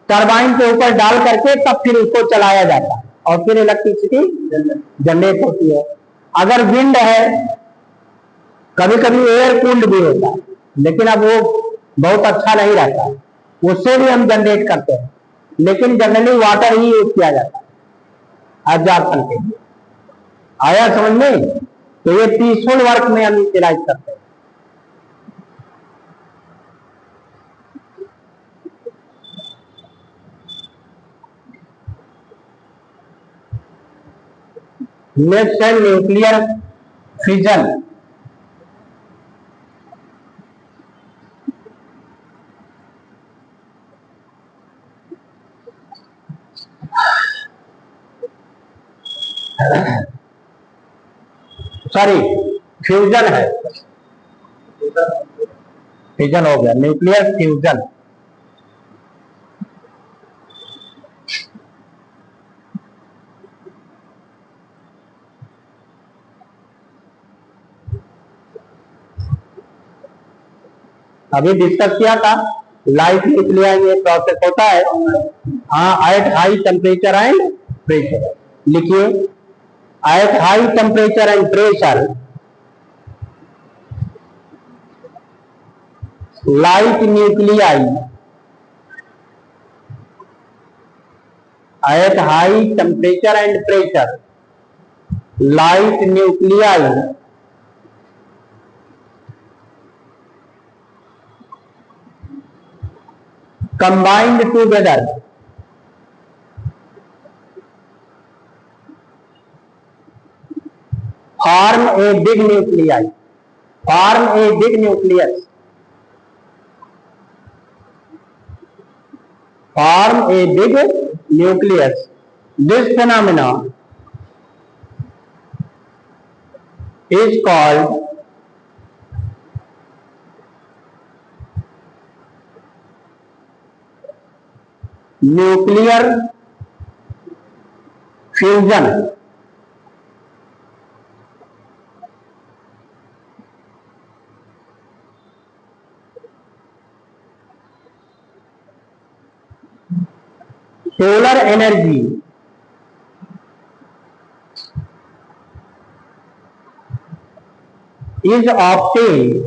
टरबाइन के ऊपर डाल करके तब फिर उसको चलाया जाता है और फिर इलेक्ट्रिसिटी जनरेट होती है। अगर विंड है, कभी कभी एयर कूल्ड भी होता है, लेकिन अब वो बहुत अच्छा नहीं रहता है, उससे भी हम जनरेट करते हैं, लेकिन जनरली वाटर ही यूज किया जाता है एब्जॉर्प्शन के लिए। आया समझ में? तो ये पीसफुल वर्क में हम यूटिलाइज करते हैं। नेक्स्ट है न्यूक्लियर फिजन। सॉरी, फ्यूजन है, फिजन हो गया, न्यूक्लियर फ्यूजन। अभी डिस्कस किया था, लाइट न्यूक्लियर ये प्रोसेस होता है at high temperature and pressure. लिखिए, at high temperature and pressure light nuclei at high temperature and pressure light nuclei combined together form a big nuclei, form a big nucleus, form a big nucleus. This phenomenon is called nuclear fusion. Solar energy is obtained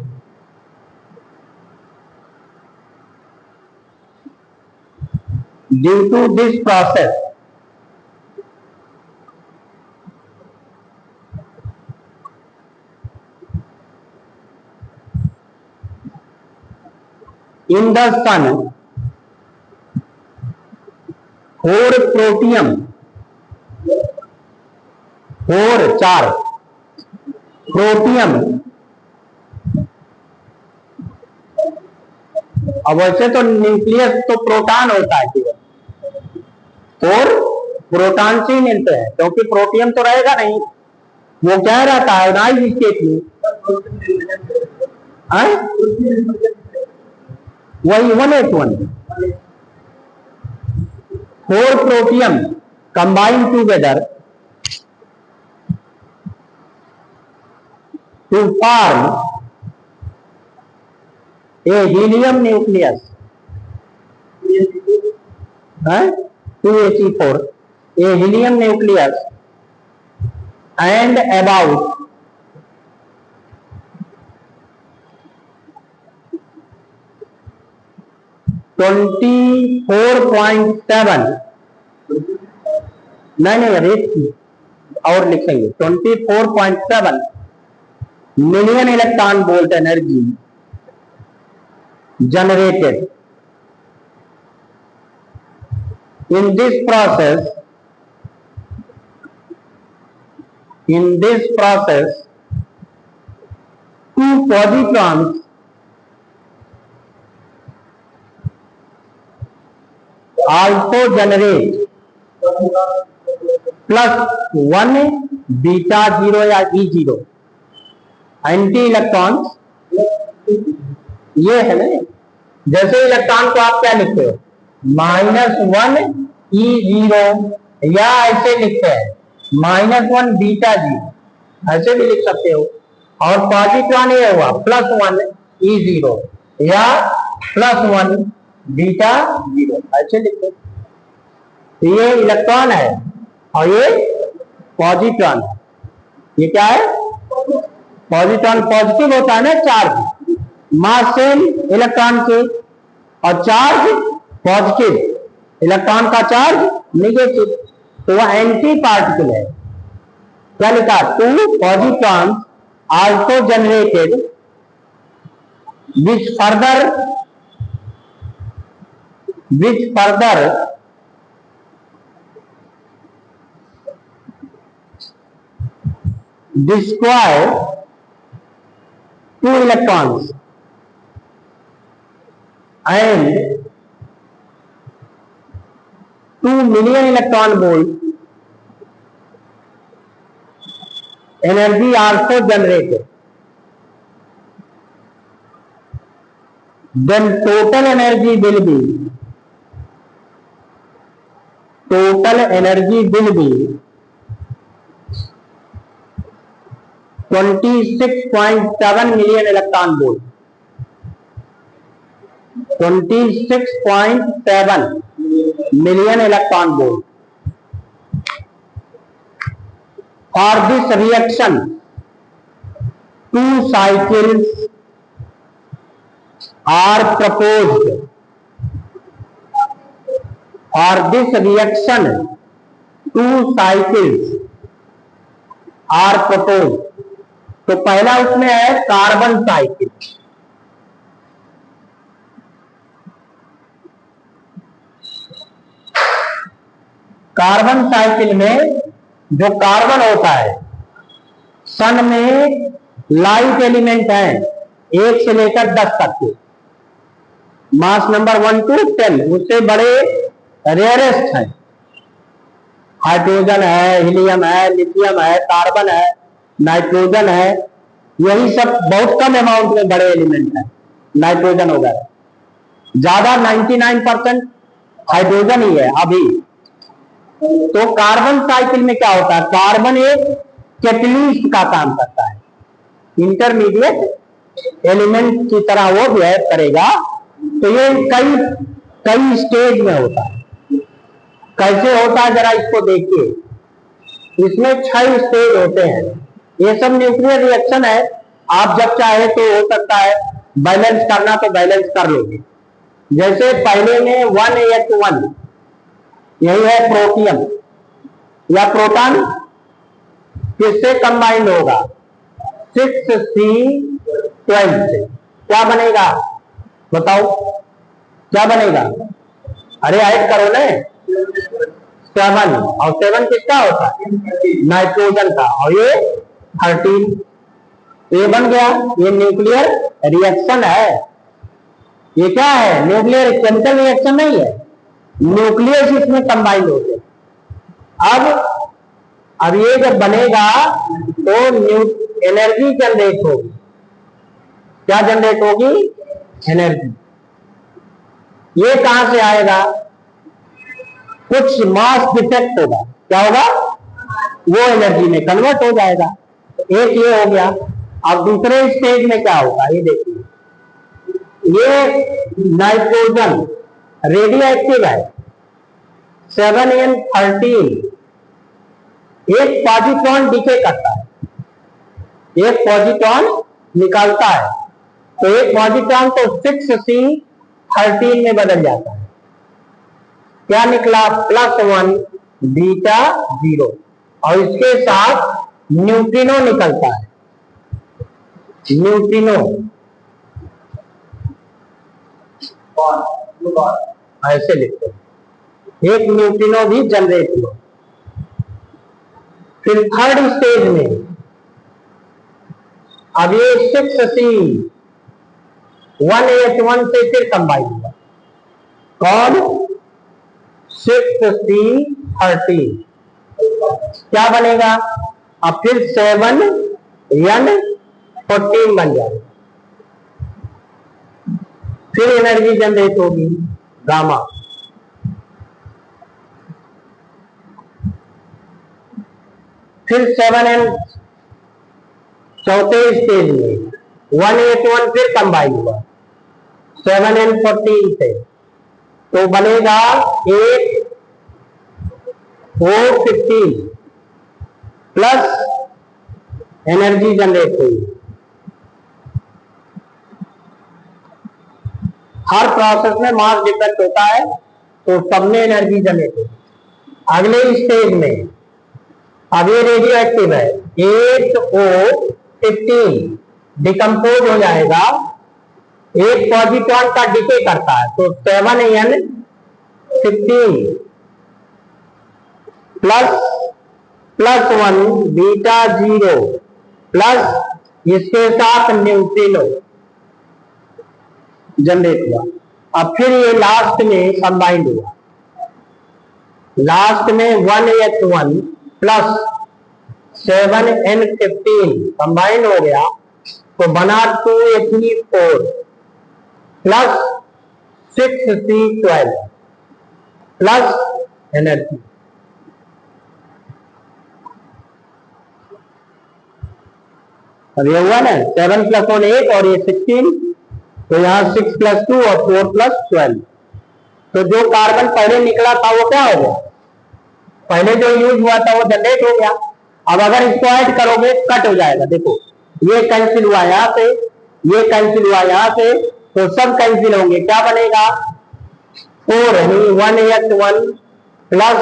due to this process. In the sun, 4 protium, 4 protium. अब वैसे तो nucleus तो proton होता है केवल, और proton से ही मिलते हैं, क्योंकि प्रोटियम तो रहेगा नहीं, वो क्या रहता है आयोनाइज्ड स्टेट में, वही 181। 4 protium combine together to form a helium nucleus, 2He4, a helium nucleus, and about 24.7, नहीं रेट और लिखेंगे 24.7 million electron volt energy generated. In this process, two positrons also generate +1 beta 0 या E0 एंटी इलेक्ट्रॉन्स ये है ना, जैसे electron को आप क्या लिखते हो, -1 E0, या ऐसे लिखते हैं -1 बीटा जी, ऐसे भी लिख सकते हो। और पॉजिट्रॉन ये हुआ +1 E0 या +1 बीटा 0, ऐसे लिखते हो। तो ये इलेक्ट्रॉन है और ये पॉजिट्रॉन है। ये क्या है, पॉजिट्रॉन पॉजिटिव होता है ना, चार्ज मास सेम इलेक्ट्रॉन के, और चार्ज पॉजिटिव, इलेक्ट्रॉन का चार्ज नेगेटिव, तो वह एंटी पार्टिकल है। क्या लिखा, 2 positron also generated which further destroy 2 electrons and 2 million electron volt energy also generated, then total energy will be 26.7 million electron volt, 26.7 million electron volt. For this reaction, 2 cycles are proposed. For this reaction, 2 cycles are proposed. तो पहला उसमें है carbon cycle. Carbon cycle में जो carbon होता है, सन में light element है 1 से लेकर 10 तक के, मास नंबर 1 to 10, उससे बड़े रेयरेस्ट है, हाइड्रोजन है, हीलियम है, लिथियम है, कार्बन है, नाइट्रोजन है, यही सब बहुत कम अमाउंट में बड़े एलिमेंट है, नाइट्रोजन हो गया, ज्यादा 99% हाइड्रोजन ही है अभी। तो कार्बन साइकिल में क्या होता है, कार्बन एक कैटलिस्ट का काम करता है, इंटरमीडिएट एलिमेंट की तरह वो बिहेव करेगा। तो ये कई स्टेज में होता है। कैसे होता है जरा इसको देखिए, इसमें 6 स्टेज होते हैं। ये सब न्यूक्लियर रिएक्शन है, आप जब चाहे तो हो सकता है बैलेंस करना तो बैलेंस कर लोगे। जैसे पहले में 1H1, यही है प्रोटियम या प्रोटॉन, किससे कंबाइंड होगा, 6C12 से। क्या बनेगा बताओ, क्या बनेगा, अरे ऐड करो ना, 7, और 7 किसका होता है, नाइट्रोजन का, और ये 13, ये बन गया। ये न्यूक्लियर रिएक्शन है। ये क्या है, न्यूक्लियर केमिकल रिएक्शन नहीं है, न्यूक्लियस इसमें कंबाइंड होते। अब ये जब बनेगा तो एनर्जी जनरेट होगी। क्या जनरेट होगी, एनर्जी। ये कहां से आएगा, कुछ मास डिफेक्ट होगा, क्या होगा, वो एनर्जी में कन्वर्ट हो जाएगा। तो एक ये हो गया। अब दूसरे स्टेज में क्या होगा, ये देखिए, ये नाइट्रोजन रेडियो एक्टिव है, 7N13, एक पॉजिट्रॉन डीके करता है, एक पॉजिट्रॉन निकालता है, तो एक पॉजिट्रॉन तो 6C13 में बदल जाता है। क्या निकला, +1 बीटा 0, और इसके साथ न्यूट्रिनो निकलता है, न्यूट्रिनो ऐसे लिखते हैं, एक न्यूट्रिनो भी जनरेट हुआ। फिर थर्ड स्टेज में अब ये 6C1H1 से फिर कंबाइन हुआ, कौन, 6C13, क्या बनेगा, अब फिर 7N14 बन जाएगा। फिर एनर्जी जनरेट होगी गामा। फिर 7n चौथे स्टेज में 181 फिर कंबाइन हुआ 7n14 से, तो बनेगा 8 4 15 प्लस एनर्जी जनरेट हुई। हर प्रोसेस में मास डिफेक्ट होता है, तो सब में एनर्जी जनरेट होगी। अगले स्टेज में अब ये रेडियो एक्टिव है, 8O15 डिकम्पोज हो जाएगा, एक पॉजिट्रॉन का डिके करता है, तो 7n15 प्लस 1 बीटा 0 प्लस इसके साथ न्यूट्रिनो जनरेट हुआ। अब फिर ये लास्ट में कंबाइंड हुआ, लास्ट में 1H1 प्लस 7n15 कंबाइंड हो गया, तो बना 2He4 plus 6C12 plus energy. अब ये हुआ ना 7 प्लस 1 8 और ये 16, तो यहाँ 6 प्लस 2 और 4 प्लस 12, तो जो कार्बन पहले निकला था वो क्या हो गया, पहले जो यूज हुआ था वो जनरेट हो गया। अब अगर इसको ऐड करोगे कट हो जाएगा, देखो ये कैंसिल हुआ यहाँ से, ये कैंसिल हुआ यहाँ से, तो सब कैंसिल होंगे, क्या बनेगा 4 यानी 1H1 plus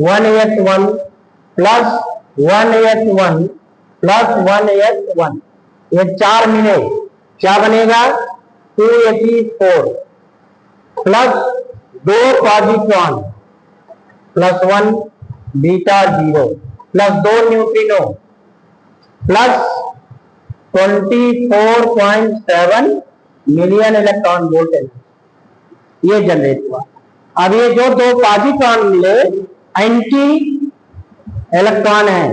1H1 plus 1H1 plus 1H1, ये 4 मिले, क्या बनेगा 2He4 plus 2 positron plus 1 beta 0 plus 2 neutrino plus 24.7 million electron volt ये जनरेट हुआ। अब ये जो 2 पॉजिट्रॉन मिले एंटी इलेक्ट्रॉन है,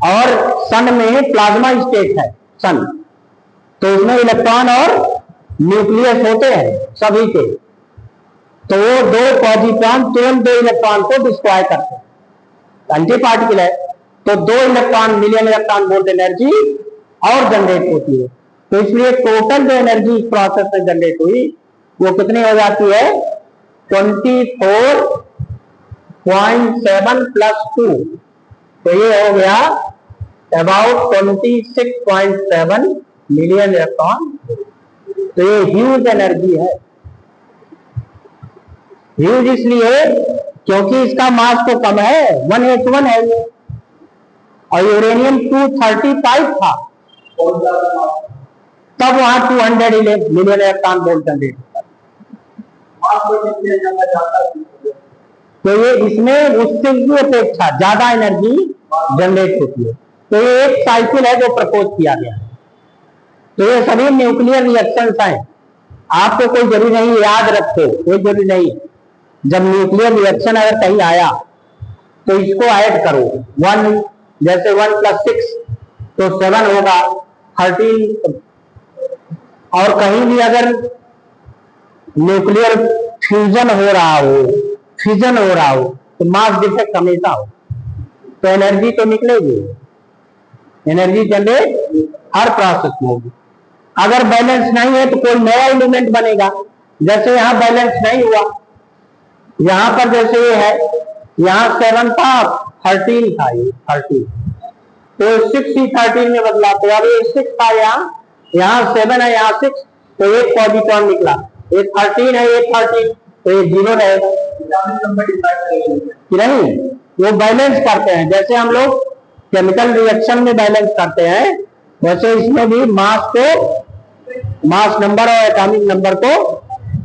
और सन में प्लाज्मा स्टेट है सन, तो उसमें इलेक्ट्रॉन और न्यूक्लियस होते हैं सभी के, तो वो 2 पॉजिट्रॉन तुरंत 2 इलेक्ट्रॉन को डिस्ट्रॉय करते हैं, एंटी पार्टिकल है, तो 2 electron million electron volt energy और जनरेट होती है। तो इसलिए टोटल जो एनर्जी इस प्रोसेस में जनरेट हुई वो कितनी हो जाती है 24.7 प्लस 2, तो ये हो गया अबाउट 26.7 मिलियन इलेक्ट्रॉन। तो ये ह्यूज एनर्जी है, ह्यूज इसलिए क्योंकि इसका मास तो कम है, 1H1 है ये, और यूरेनियम 235 था, तब वहां 200 मिलियन इलेक्ट्रॉन वोल्ट जनरेट होता है। तो ये इसमें उससे की अपेक्षा ज्यादा एनर्जी जनरेट होती है। तो ये एक साइकिल है जो प्रपोज किया गया है। तो ये सभी न्यूक्लियर रिएक्शंस हैं, आपको कोई जरूरी नहीं याद रखो, कोई जरूरी नहीं। जब न्यूक्लियर रिएक्शन अगर कहीं आया तो इसको ऐड करो, 1 जैसे 1 प्लस 6 तो 7 होगा 13, और कहीं भी अगर न्यूक्लियर फ्यूजन हो रहा हो, फिजन हो रहा हो, तो मास डिफेक्ट हमेशा हो, तो एनर्जी तो निकलेगी, एनर्जी जनरेट हर प्रोसेस में होगी। अगर बैलेंस नहीं है तो कोई नया एलिमेंट बनेगा, जैसे यहाँ बैलेंस नहीं हुआ, यहाँ पर जैसे ये है, यहाँ 7 था 13 था, ये 13 तो 6 ही 13 में बदला, तो अब ये 6 था, यहाँ 7 है, यहाँ 6, तो एक पॉजिट्रॉन निकला, एक 13 है, एक 13, तो ये 0 रहेगा कि नहीं। वो बैलेंस करते हैं, जैसे हम लोग केमिकल रिएक्शन में बैलेंस करते हैं, वैसे इसमें भी मास को, मास नंबर और एटॉमिक नंबर को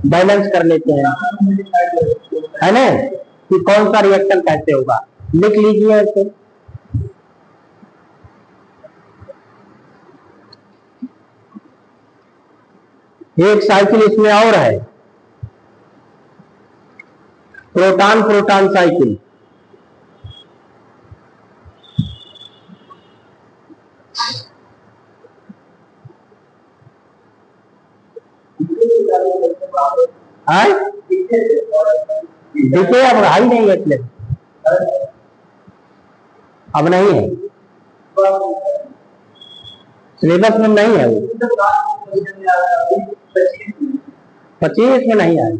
बैलेंस कर लेते हैं, है ना, कि कौन सा रिएक्शन कैसे होगा, लिख लीजिए ऐसे। एक साइकिल इसमें और है, प्रोटॉन प्रोटॉन साइकिल। है देखिए, अब हाई नहीं है इसलिए अब नहीं है, सिलेबस में नहीं है वो। 25 में नहीं आया,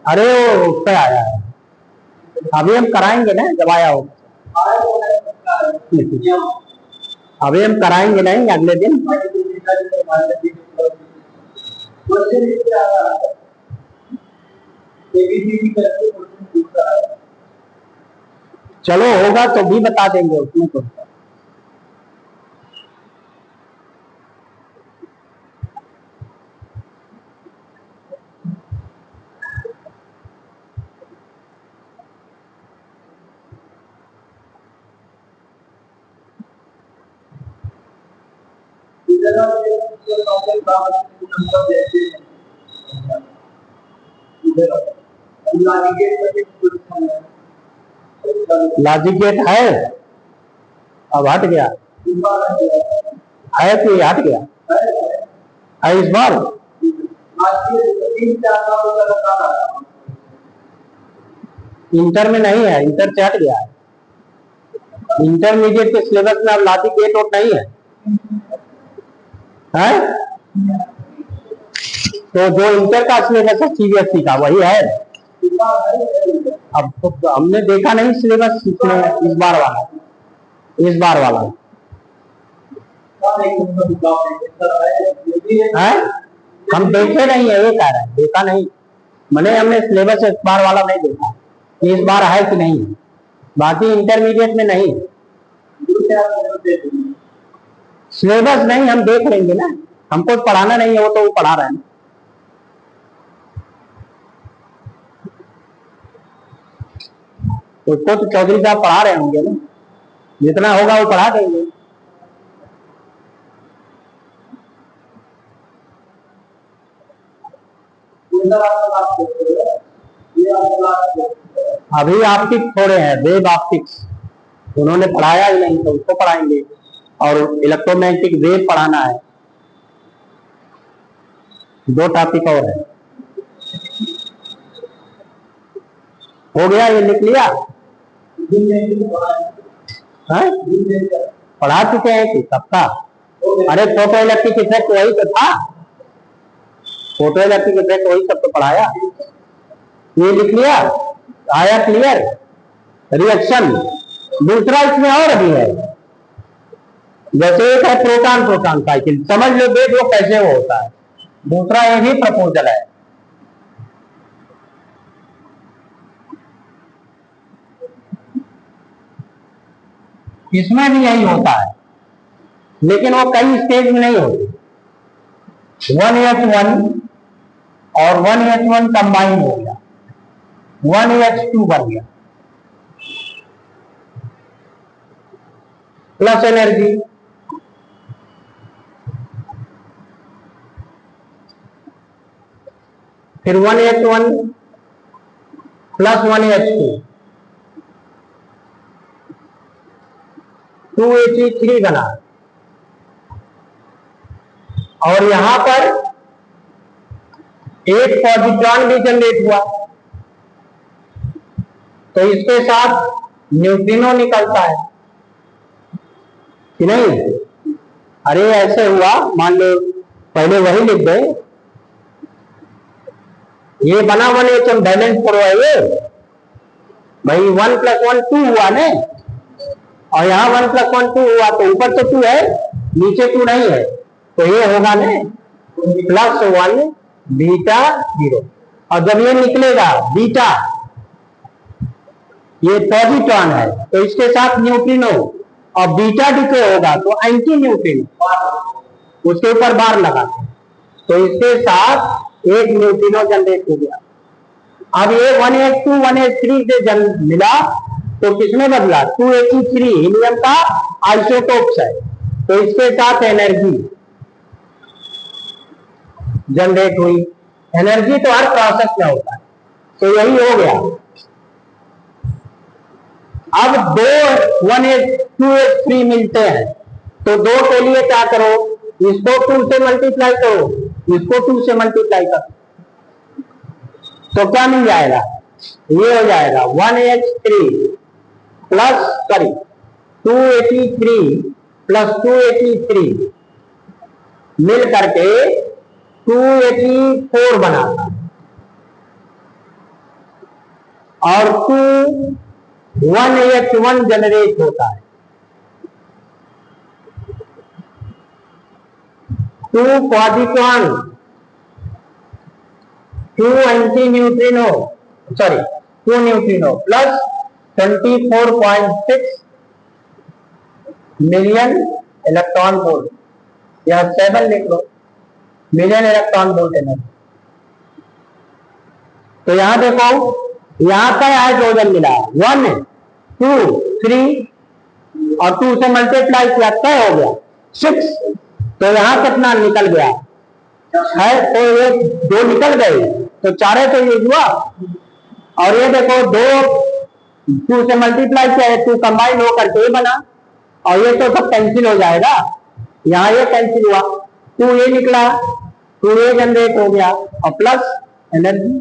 अरे वो उस पर आया है, अभी हम कराएंगे ना जब आया हो। अभी हम कराएंगे नहीं, अगले दिन। चलो होगा तो भी बता देंगे उसमें तो। लॉजिक गेट है, अब हट गया है कि हट गया है इस बार। इंटर में नहीं है, इंटर से हट गया है। इंटरमीडिएट के सिलेबस में अब लॉजिक गेट और नहीं है, है? तो जो इंटर का सिलेबस है सीबीएसई का वही है। अब तो हमने देखा नहीं सिलेबस इसमें इस बार वाला है, हम देखे नहीं है, ये कह रहे हैं देखा नहीं, मैंने हमने सिलेबस इस बार वाला नहीं देखा कि इस बार है कि नहीं है। बाकी इंटरमीडिएट में नहीं सिलेबस नहीं, हम देख लेंगे ना, हमको पढ़ाना नहीं है, वो तो वो पढ़ा रहे हैं। उसको तो चौधरी साहब पढ़ा रहे होंगे ना, जितना होगा वो पढ़ा देंगे। अभी ऑप्टिक्स थोड़े हैं, वेब ऑप्टिक्स उन्होंने पढ़ाया ही नहीं, तो उसको पढ़ाएंगे। और इलेक्ट्रोमैग्नेटिक वेव पढ़ाना है, 2 टॉपिक और है। हो गया, ये लिख लिया है? पढ़ा चुके हैं कि सबका? अरे फोटो इलेक्ट्रिक इफेक्ट वही तो था, फोटो इलेक्ट्रिक इफेक्ट वही सब तो पढ़ाया। ये लिख लिया, आया क्लियर? रिएक्शन दूसरा इसमें और भी है, जैसे एक है प्रोटॉन प्रोटॉन साइकिल, समझ लो देख लो कैसे वो होता है। दूसरा ये भी प्रपोजल है, इसमें भी यही होता है, लेकिन वो कई स्टेज में नहीं होती। 1H1 और 1H1 कंबाइन हो गया, 1H2 बन गया, प्लस एनर्जी, फिर 1H1 प्लस 1H2, 2He3 बना, और यहां पर एक पॉजिट्रॉन भी जनरेट हुआ, तो इसके साथ न्यूट्रिनो निकलता है कि नहीं? अरे ऐसे हुआ, मान लो पहले वही लिख दे, ये बना 1H बैलेंस करो है ये भाई, 1 + 1 2 हुआ ने, और यहाँ 1 + 1 2 हुआ, तो ऊपर तो 2 है, नीचे 2 नहीं है, तो ये होगा ने +1 बीटा 0। और जब ये निकलेगा बीटा, ये पॉजिट्रॉन है तो इसके साथ न्यूट्रिनो, और बीटा डिके होगा तो एंटी न्यूट्रिनो, उसके ऊपर बार लगा, तो इसके साथ एक न्यूट्रिनो जनरेट हो गया। अब ये 1H2 1H3 से मिला, तो किसमें बदला? 2He3 हीलियम का आइसोटोप्स है, तो इसके साथ एनर्जी जनरेट हुई। एनर्जी तो हर प्रोसेस में होता है, तो यही हो गया। अब दो 1H2H3 मिलते हैं, तो दो के लिए क्या करो? इसको 2 से मल्टीप्लाई करो, इसको 2 से मल्टीप्लाई करो, तो क्या मिल जाएगा, ये हो जाएगा 1H3 प्लस सॉरी 283 प्लस 283 मिल करके 284 बनाता और 1H1 जनरेट होता है। 2 positron 2 anti neutrino sorry 2 neutrino plus 24.6 million electron volt, या 7 लिख लो, मिलियन इलेक्ट्रॉन वोल्ट एनर्जी। तो यहां देखो, यहां का हाइड्रोजन मिला 1 2 3 और 2 से मल्टीप्लाई किया तय हो गया 6। तो यहां कितना निकल गया है, तो ये 2 निकल गए तो 4 तो ये हुआ। और ये देखो 2 से मल्टीप्लाई किया है, 2 कंबाइन होकर के बना, और ये तो सब कैंसिल हो जाएगा, यहाँ ये कैंसिल हुआ, 2 ये निकला, 2 ये जनरेट हो गया और प्लस एनर्जी।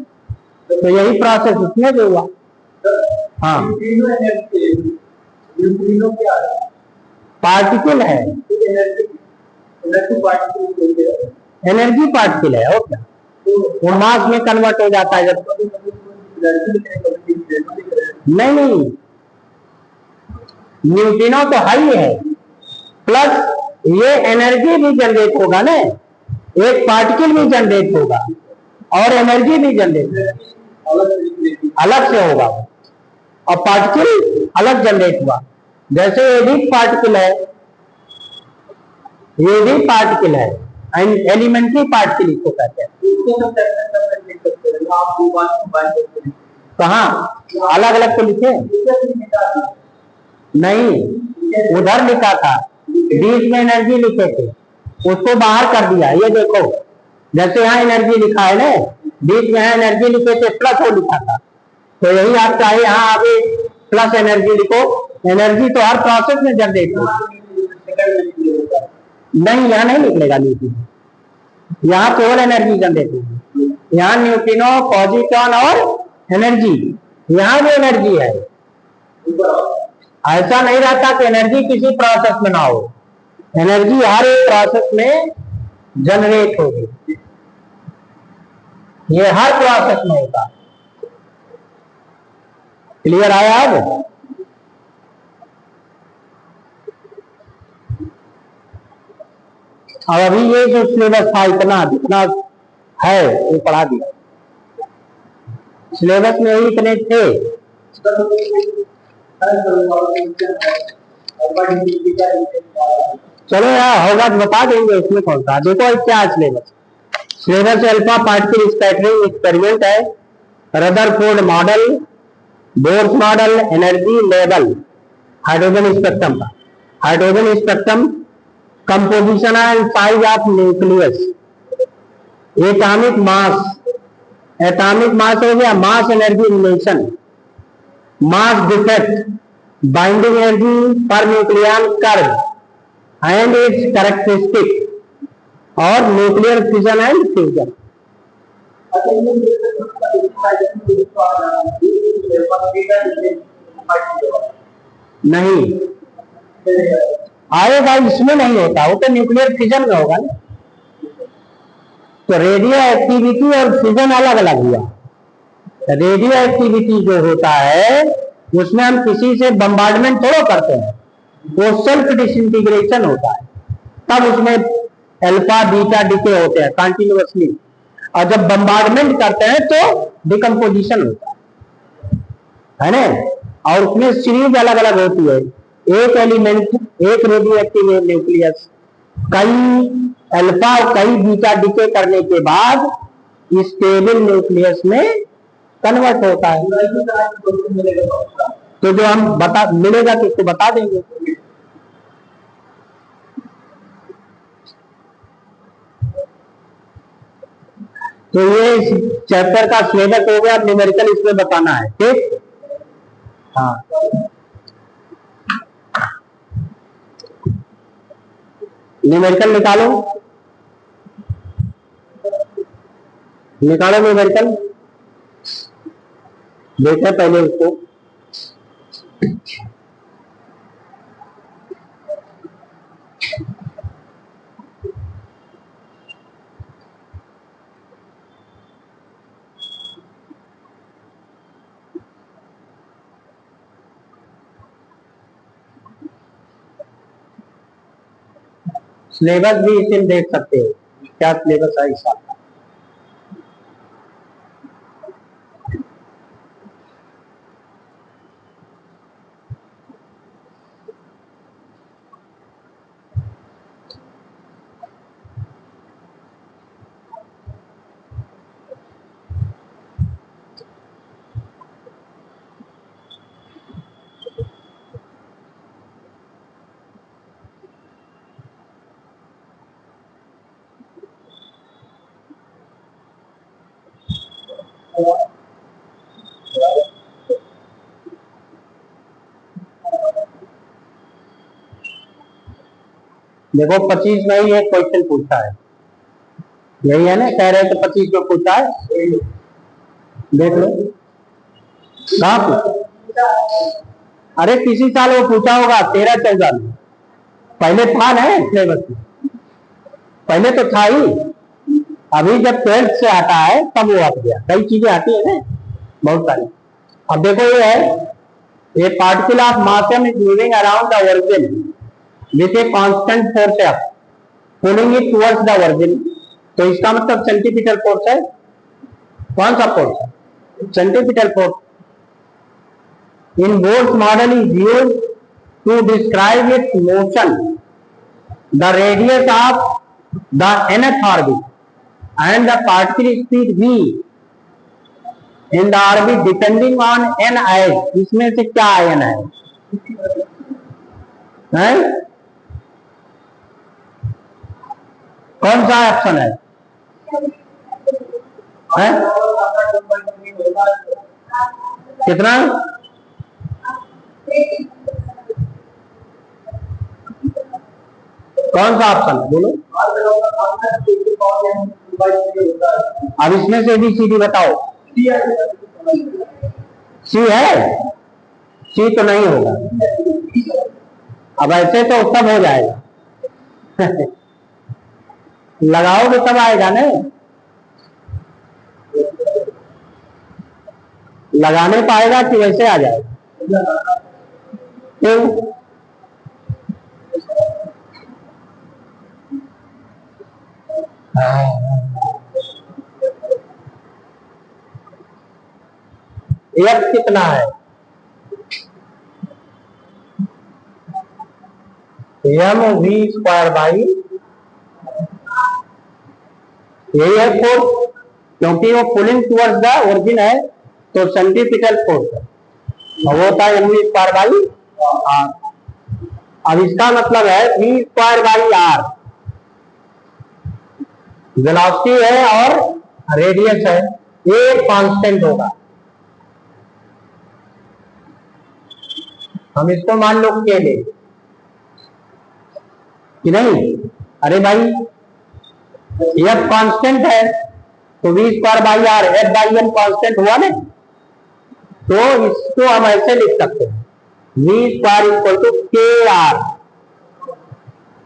तो यही प्रोसेस इसमें भी हुआ। हाँ, पार्टिकल है, एनर्जी पार्टिकल है, और क्या वो मास में कन्वर्ट हो जाता है जब। नहीं, न्यूट्रिनो तो हाई है, प्लस ये एनर्जी भी जनरेट होगा ना, एक पार्टिकल भी जनरेट होगा और एनर्जी भी जनरेट अलग से होगा, और पार्टिकल अलग जनरेट हुआ। जैसे ये भी पार्टिकल है, ये भी पार्टिकल है, एलिमेंट्री पार्टिकल इसको कहते हैं। कहाँ अलग अलग तो लिखे नहीं, उधर लिखा था, बीच में एनर्जी लिखे थे, उसको बाहर कर दिया। ये देखो, जैसे यहाँ एनर्जी लिखा है ना, बीच में यहाँ एनर्जी लिखे थे, प्लस वो लिखा था, तो यही आप चाहे यहाँ आगे प्लस एनर्जी लिखो। एनर्जी तो हर प्रोसेस में जनरेट हो, नहीं यहाँ नहीं निकलेगा न्यूट्रिनो, यहाँ केवल एनर्जी जनरेट होगी। यहाँ न्यूट्रिनो, पॉजिट्रॉन और एनर्जी, यहाँ भी एनर्जी है। ऐसा नहीं रहता कि एनर्जी किसी प्रोसेस में ना हो, एनर्जी हर एक प्रोसेस में जनरेट होगी, ये हर प्रोसेस में होता। क्लियर आया अब? और अभी ये जो सिलेबस था इतना जितना है वो पढ़ा दिया, सिलेबस में ही इतने थे। चलो यार होगा तो बता देंगे, इसमें कौन सा। देखो क्या syllabus, syllabus alpha particle scattering experiment है, Rutherford model, Bohr's model, energy level, hydrogen spectrum का, hydrogen spectrum, composition and size of nucleus, atomic mass हो गया, mass energy relation, mass defect, binding energy पर nucleon curve and its characteristic, और nuclear fission and fusion. नहीं आएगा, इसमें नहीं होता, वो तो न्यूक्लियर फिजन में होगा ना। तो रेडियो एक्टिविटी और फिजन अलग अलग हुआ। रेडियो एक्टिविटी जो होता है उसमें हम किसी से बम्बार्डमेंट थोड़ा करते हैं, वो सेल्फ डिसइंटीग्रेशन होता है, तब उसमें अल्फा बीटा डीके होते हैं कंटिन्यूअसली, और जब बम्बार्डमेंट करते हैं तो डिकम्पोजिशन होता है ना। और उसमें सीरीज अलग अलग होती है, एक एलिमेंट, एक रेडियो एक्टिव न्यूक्लियस कई अल्फा और कई बीटा डीके करने के बाद स्टेबल न्यूक्लियस में कन्वर्ट होता है। तो जो हम मिलेगा तो इसको बता देंगे। तो ये चैप्टर का सिलेबस हो गया, न्यूमेरिकल इसमें बताना है, ठीक। हाँ, न्यूमेरिकल निकालो न्यूमेरिकल देखें पहले उसको। सिलेबस भी इसे देख सकते हो, क्या सिलेबस है इसका। देखो 25 में ही एक क्वेश्चन पूछा है, यही है ना, कह रहे थे 25 में पूछा है, देख लो कहाँ पूछा। अरे किसी साल वो पूछा होगा 13-14 में, पहले था ना सिलेबस में, पहले तो था ही, अभी जब 12th से आता है तब वो हट गया, कई चीजें आती है ना बहुत सारी। अब देखो ये है, ये particle of mass is moving around the origin with a constant force F pulling it towards the origin. तो इसका मतलब सेंटीपिटल फोर्स है। कौन सा force? Centripetal force. In Bohr's model is used to describe its motion, the radius of the nth orbit and the particle speed v in the orbit depending on n i। इसमें से क्या ion है? कौन सा option है? कितना? कौन सा ऑप्शन है बोलो? अब इसमें से भी सीधी बताओ। सी है? सी तो नहीं होगा। अब ऐसे तो सब हो जाएगा लगाओगे तब आएगा ना, लगाने पाएगा कि वैसे आ जाएगा? क्यों? एफ कितना है? एम वी स्क्वायर बाई, यही है फोर्स, क्योंकि वो पुलिंग टुवर्ड्स द ओरिजिन है तो सेंटीपिटल फोर्स है, और वो होता है m v square by r. अब इसका मतलब है v square by r velocity है और रेडियस है, ये कांस्टेंट होगा। हम इसको मान लो के ले कि नहीं? अरे भाई एफ कांस्टेंट है तो v square by r, F by m constant हुआ ना, तो इसको हम ऐसे लिख सकते हैं v square equal to k r,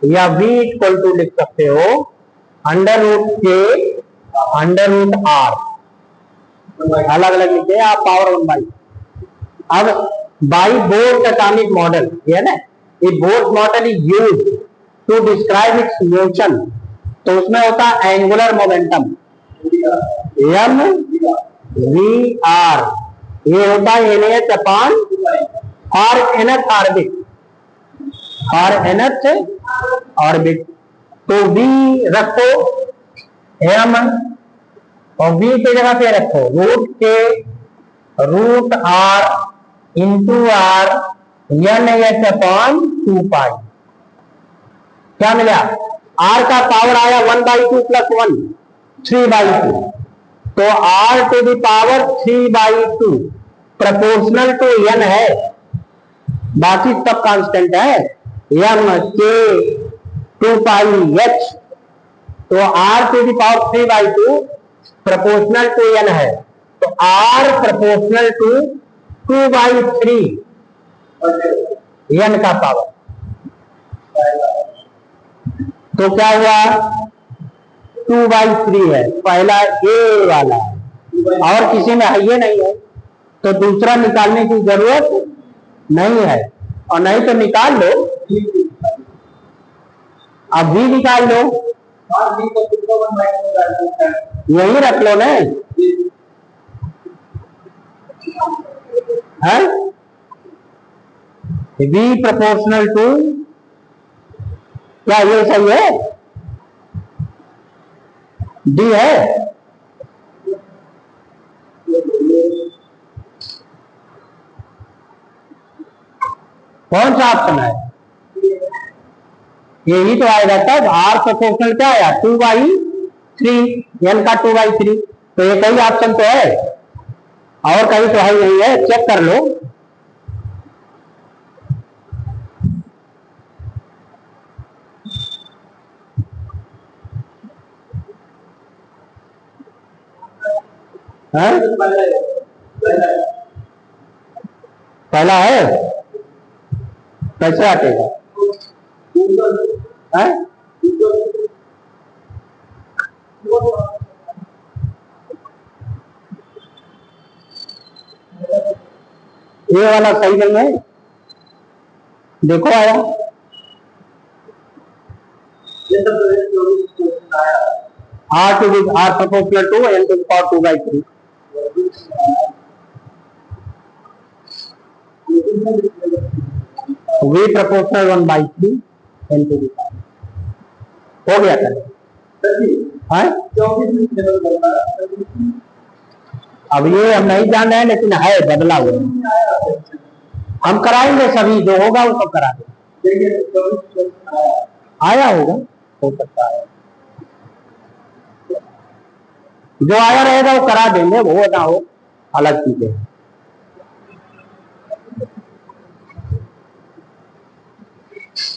या वी इक्वल टू लिख सकते हो under root k under root r, अलग अलग लिखे आप पावर 1/। अब बाई बोर्स एटॉमिक मॉडल, ये ना, ये Bohr's model is used to describe its motion, तो उसमें होता है angular momentum m v r, ये होता है एनएच अपॉन और nth ऑर्बिट, और nth ऑर्बिट। तो v रखो m और v की जगह पे रखो रूट के root r into r n h upon 2 pi. क्या मिला? r का पावर आया 1/2 प्लस 1, 3/2, तो r to the power 3/2 proportional to n है, बाकी सब कांस्टेंट है, m k 2 पाई h, तो r to the power 3/2 proportional to n है, तो R प्रोपोर्शनल टू 2/3 n का पावर। तो क्या हुआ, 2/3 है, पहला ए वाला है और किसी में है ये नहीं है, तो दूसरा निकालने की जरूरत नहीं है। और नहीं तो निकाल लो, अब भी निकाल लो, यही रख लो ना, है V प्रोपोर्शनल टू, क्या ये सही है, D है, कौन सा ऑप्शन है, यही तो आएगा। तब R प्रोपोर्शनल क्या आया, 2/3, n का 2/3, तो ये कई ऑप्शन तो है और कहीं तो है नहीं है, चेक कर लो। पहला है, कैसे हटेगा, ये वाला सही नहीं है, देखो आया R proportional to n to the power 2/3। V proportional 1/3 n to the power, हो गया था। अब ये हम नहीं जान रहे हैं, लेकिन है बदला हुआ, हम कराएंगे सभी, जो होगा वो सब करा देंगे, आया होगा, हो सकता है जो आया रहेगा वो करा देंगे, वो ना हो अलग चीज है।